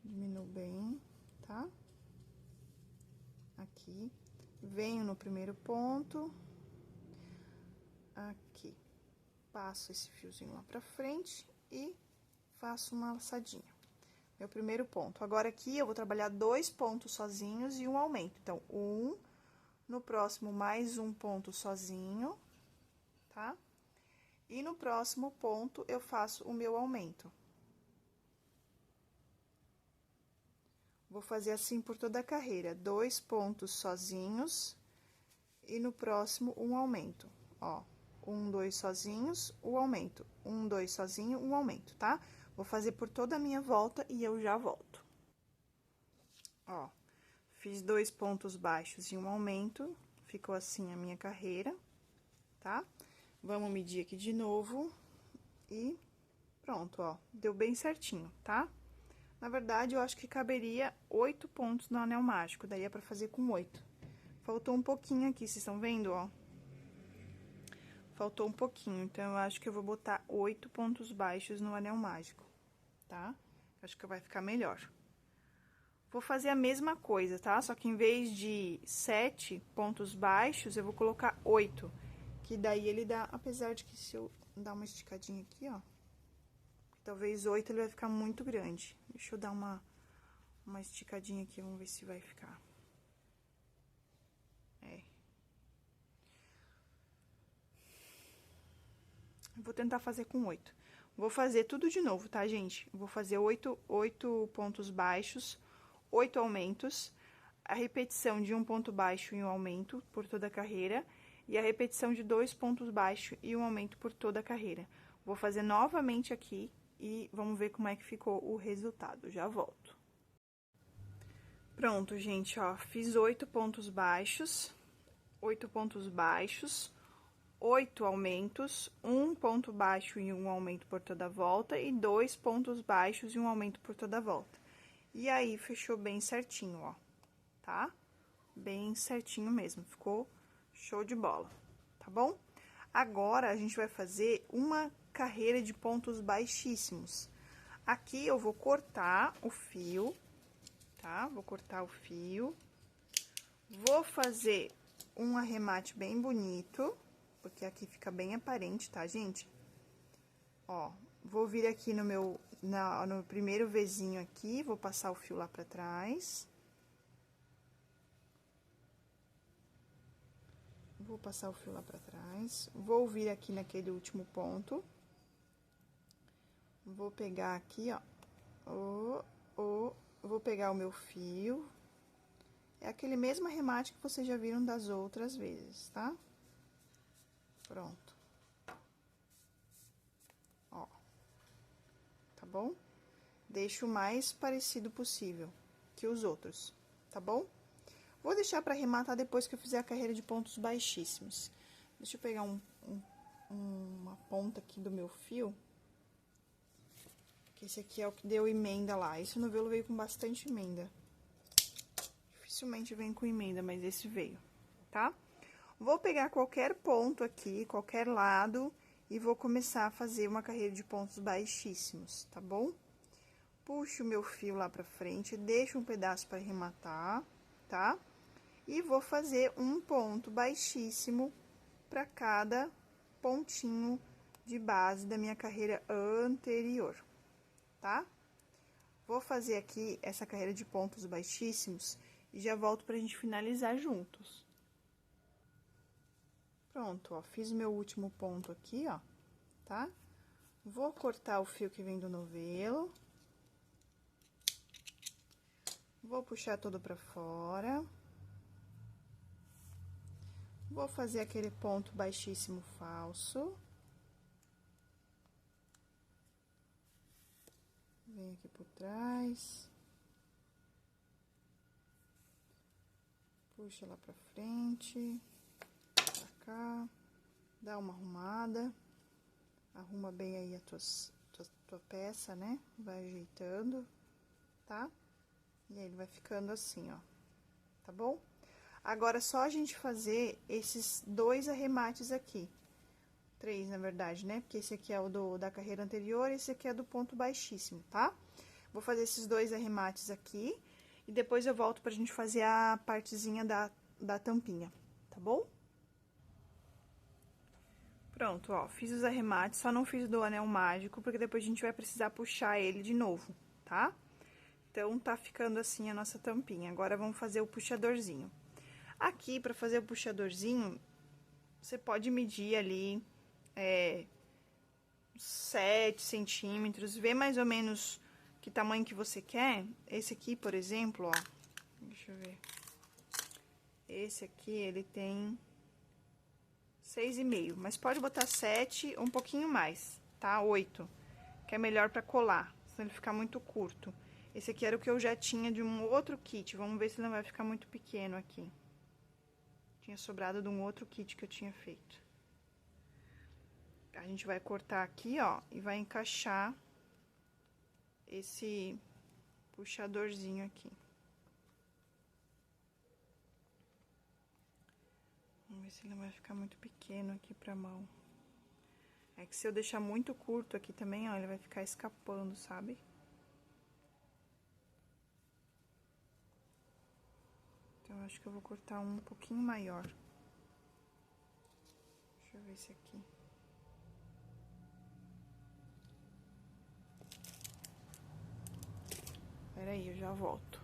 Diminuo bem, tá? Aqui. Venho no primeiro ponto. Aqui. Passo esse fiozinho lá pra frente e faço uma laçadinha. Meu primeiro ponto. Agora, aqui, eu vou trabalhar 2 pontos sozinhos e um aumento. Então, no próximo, mais um ponto sozinho, tá? E no próximo ponto, eu faço o meu aumento. Vou fazer assim por toda a carreira, 2 pontos sozinhos e no próximo um aumento, ó. 1, 2 sozinhos, o aumento. 1, 2 sozinho, um aumento, tá? Vou fazer por toda a minha volta e eu já volto. Ó, fiz 2 pontos baixos e um aumento, ficou assim a minha carreira, tá? Vamos medir aqui de novo e pronto, ó, deu bem certinho, tá? Na verdade, eu acho que caberia 8 pontos no anel mágico, daí é pra fazer com 8. Faltou um pouquinho aqui, vocês estão vendo, ó? Faltou um pouquinho, então, eu acho que eu vou botar 8 pontos baixos no anel mágico, tá? Acho que vai ficar melhor. Vou fazer a mesma coisa, tá? Só que em vez de 7 pontos baixos, eu vou colocar 8. Que daí ele dá, apesar de que se eu dar uma esticadinha aqui, ó, talvez 8 ele vai ficar muito grande. Deixa eu dar uma esticadinha aqui, vamos ver se vai ficar. Vou tentar fazer com 8. Vou fazer tudo de novo, tá, gente? Vou fazer 8 pontos baixos, 8 aumentos, a repetição de um ponto baixo e um aumento por toda a carreira, e a repetição de 2 pontos baixos e um aumento por toda a carreira. Vou fazer novamente aqui, e vamos ver como é que ficou o resultado. Já volto. Pronto, gente, ó, fiz 8 pontos baixos, 8 aumentos, 1 ponto baixo e 1 aumento por toda a volta, e 2 pontos baixos e 1 aumento por toda a volta. E aí, fechou bem certinho, ó, tá? Bem certinho mesmo, ficou show de bola, tá bom? Agora, a gente vai fazer uma carreira de pontos baixíssimos. Aqui, eu vou cortar o fio, tá? Vou cortar o fio. Vou fazer um arremate bem bonito, porque aqui fica bem aparente, tá, gente? Ó, vou vir aqui no primeiro Vzinho aqui, vou passar o fio lá pra trás. Vou passar o fio lá pra trás. Vou vir aqui naquele último ponto. Vou pegar aqui, ó. Vou pegar o meu fio. É aquele mesmo arremate que vocês já viram das outras vezes, tá? Pronto. Ó. Tá bom? Deixo o mais parecido possível que os outros, tá bom? Vou deixar pra arrematar depois que eu fizer a carreira de pontos baixíssimos. Deixa eu pegar uma ponta aqui do meu fio. Que esse aqui é o que deu emenda lá. Esse novelo veio com bastante emenda. Dificilmente vem com emenda, mas esse veio, tá? Vou pegar qualquer ponto aqui, qualquer lado, e vou começar a fazer uma carreira de pontos baixíssimos, tá bom? Puxo o meu fio lá pra frente, deixo um pedaço pra arrematar, tá? E vou fazer um ponto baixíssimo pra cada pontinho de base da minha carreira anterior, tá? Vou fazer aqui essa carreira de pontos baixíssimos e já volto pra gente finalizar juntos. Pronto, ó, fiz o meu último ponto aqui, ó, tá? Vou cortar o fio que vem do novelo. Vou puxar todo pra fora. Vou fazer aquele ponto baixíssimo falso. Vem aqui por trás. Puxa lá pra frente, pra cá, dá uma arrumada, arruma bem aí a tua peça, né? Vai ajeitando, tá? E aí, ele vai ficando assim, ó, tá bom? Agora, é só a gente fazer esses 2 arremates aqui. 3, na verdade, né? Porque esse aqui é o da carreira anterior, esse aqui é do ponto baixíssimo, tá? Vou fazer esses 2 arremates aqui. E depois eu volto pra gente fazer a partezinha da tampinha, tá bom? Pronto, ó, fiz os arremates, só não fiz do anel mágico, porque depois a gente vai precisar puxar ele de novo, tá? Então, tá ficando assim a nossa tampinha. Agora, vamos fazer o puxadorzinho. Aqui, pra fazer o puxadorzinho, você pode medir ali, 7 centímetros, ver mais ou menos que tamanho que você quer. Esse aqui, por exemplo, ó, deixa eu ver. Esse aqui, ele tem 6,5, mas pode botar 7, um pouquinho mais, tá? 8, que é melhor pra colar, senão ele ficar muito curto. Esse aqui era o que eu já tinha de um outro kit, vamos ver se não vai ficar muito pequeno aqui. Tinha sobrado de um outro kit que eu tinha feito. A gente vai cortar aqui, ó, e vai encaixar esse puxadorzinho aqui. Vamos ver se ele não vai ficar muito pequeno aqui pra mão. É que se eu deixar muito curto aqui também, ó, ele vai ficar escapando, sabe? Então, eu acho que eu vou cortar um pouquinho maior. Deixa eu ver esse aqui. Peraí, eu já volto.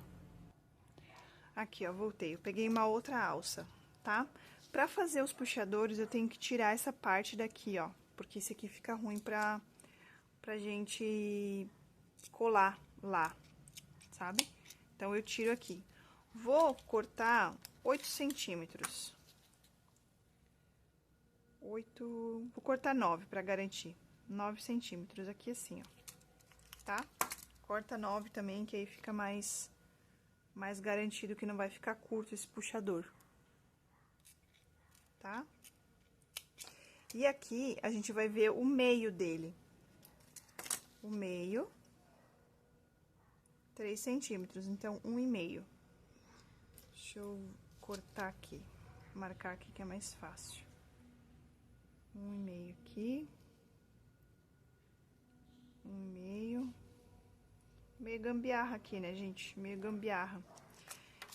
Aqui, ó, voltei. Eu peguei uma outra alça, tá? Pra fazer os puxadores, eu tenho que tirar essa parte daqui, ó. Porque esse aqui fica ruim pra gente colar lá, sabe? Então, eu tiro aqui. Vou cortar 8 centímetros. Vou cortar 9 pra garantir. 9 centímetros aqui assim, ó. tá? Corta 9 também, que aí fica mais garantido que não vai ficar curto esse puxador, tá? E aqui, a gente vai ver o meio dele. O meio, 3 centímetros, então, 1,5. Deixa eu cortar aqui, marcar aqui que é mais fácil. 1,5 aqui. 1,5. Meio gambiarra aqui, né, gente? Meio gambiarra.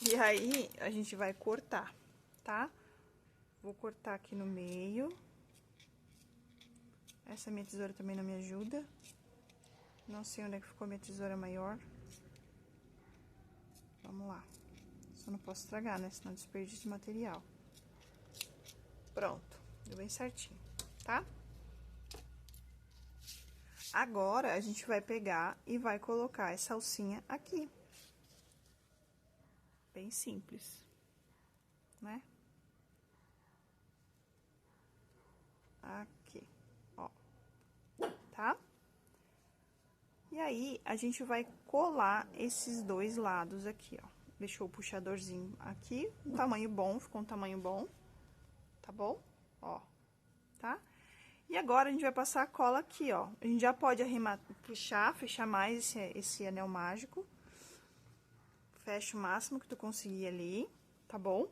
E aí, a gente vai cortar, tá? Vou cortar aqui no meio. Essa minha tesoura também não me ajuda. Não sei onde é que ficou a minha tesoura maior. Vamos lá. Só não posso estragar, né? Senão desperdício de material. Pronto. Deu bem certinho, tá? Agora, a gente vai pegar e vai colocar essa alcinha aqui. Bem simples, né? Aqui, ó. Tá? E aí, a gente vai colar esses dois lados aqui, ó. Deixou o puxadorzinho aqui, um tamanho bom, ficou um tamanho bom, tá bom? Ó, tá? E agora, a gente vai passar a cola aqui, ó. A gente já pode arremar, puxar, fechar mais esse anel mágico. Fecha o máximo que tu conseguir ali, tá bom?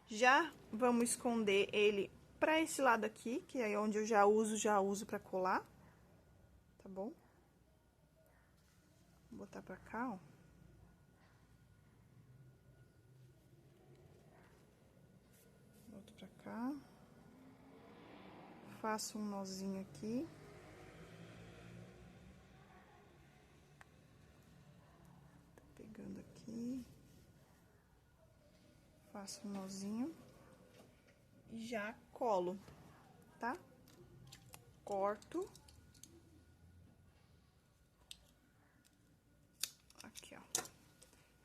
Já vamos esconder ele pra esse lado aqui, que é onde eu já uso pra colar, tá bom? Vou botar pra cá, ó. Boto pra cá. Faço um nozinho aqui. Tô pegando aqui. Faço um nozinho. E já colo, tá? Corto. Aqui, ó.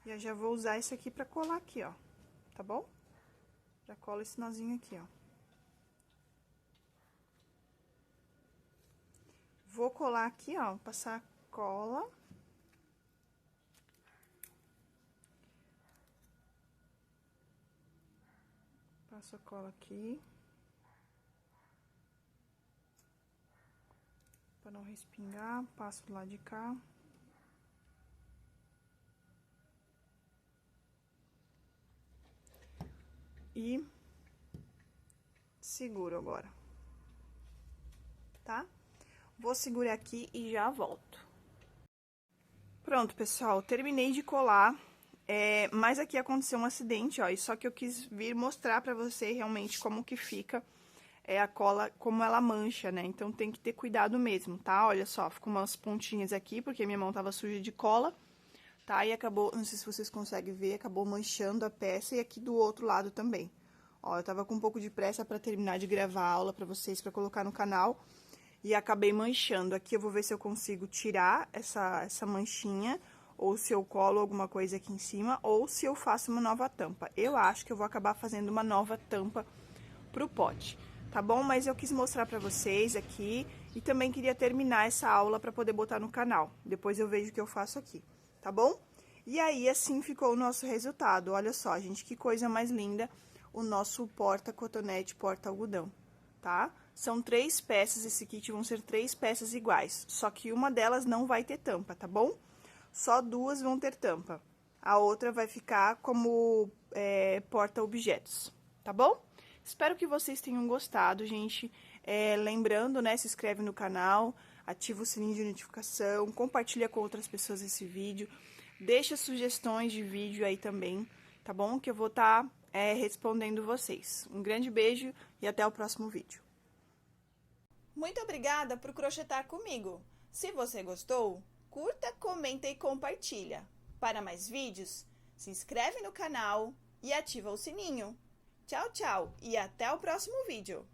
E eu já vou usar esse aqui pra colar aqui, ó. Tá bom? Já colo esse nozinho aqui, ó. Vou colar aqui, ó, passar cola. Passo a cola aqui. Pra não respingar, passo do lado de cá. E seguro agora, tá? Vou segurar aqui e já volto. Pronto, pessoal, terminei de colar, mas aqui aconteceu um acidente, ó, e só que eu quis vir mostrar pra você realmente como que fica a cola, como ela mancha, né? Então, tem que ter cuidado mesmo, tá? Olha só, ficou umas pontinhas aqui, porque minha mão tava suja de cola, tá? E acabou, não sei se vocês conseguem ver, acabou manchando a peça e aqui do outro lado também. Ó, eu tava com um pouco de pressa pra terminar de gravar a aula pra vocês, pra colocar no canal, e acabei manchando. Aqui eu vou ver se eu consigo tirar essa manchinha, ou se eu colo alguma coisa aqui em cima, ou se eu faço uma nova tampa. Eu acho que eu vou acabar fazendo uma nova tampa pro pote, tá bom? Mas eu quis mostrar pra vocês aqui, e também queria terminar essa aula pra poder botar no canal. Depois eu vejo o que eu faço aqui, tá bom? E aí, assim ficou o nosso resultado. Olha só, gente, que coisa mais linda o nosso porta-cotonete, porta-algodão, tá? São 3 peças, esse kit vão ser 3 peças iguais, só que uma delas não vai ter tampa, tá bom? Só 2 vão ter tampa, a outra vai ficar como porta-objetos, tá bom? Espero que vocês tenham gostado, gente. Lembrando, né, se inscreve no canal, ativa o sininho de notificação, compartilha com outras pessoas esse vídeo, deixa sugestões de vídeo aí também, tá bom? Que eu vou estar respondendo vocês. Um grande beijo e até o próximo vídeo. Muito obrigada por crochetar comigo. Se você gostou, curta, comenta e compartilha. Para mais vídeos, se inscreve no canal e ativa o sininho. Tchau, tchau e até o próximo vídeo.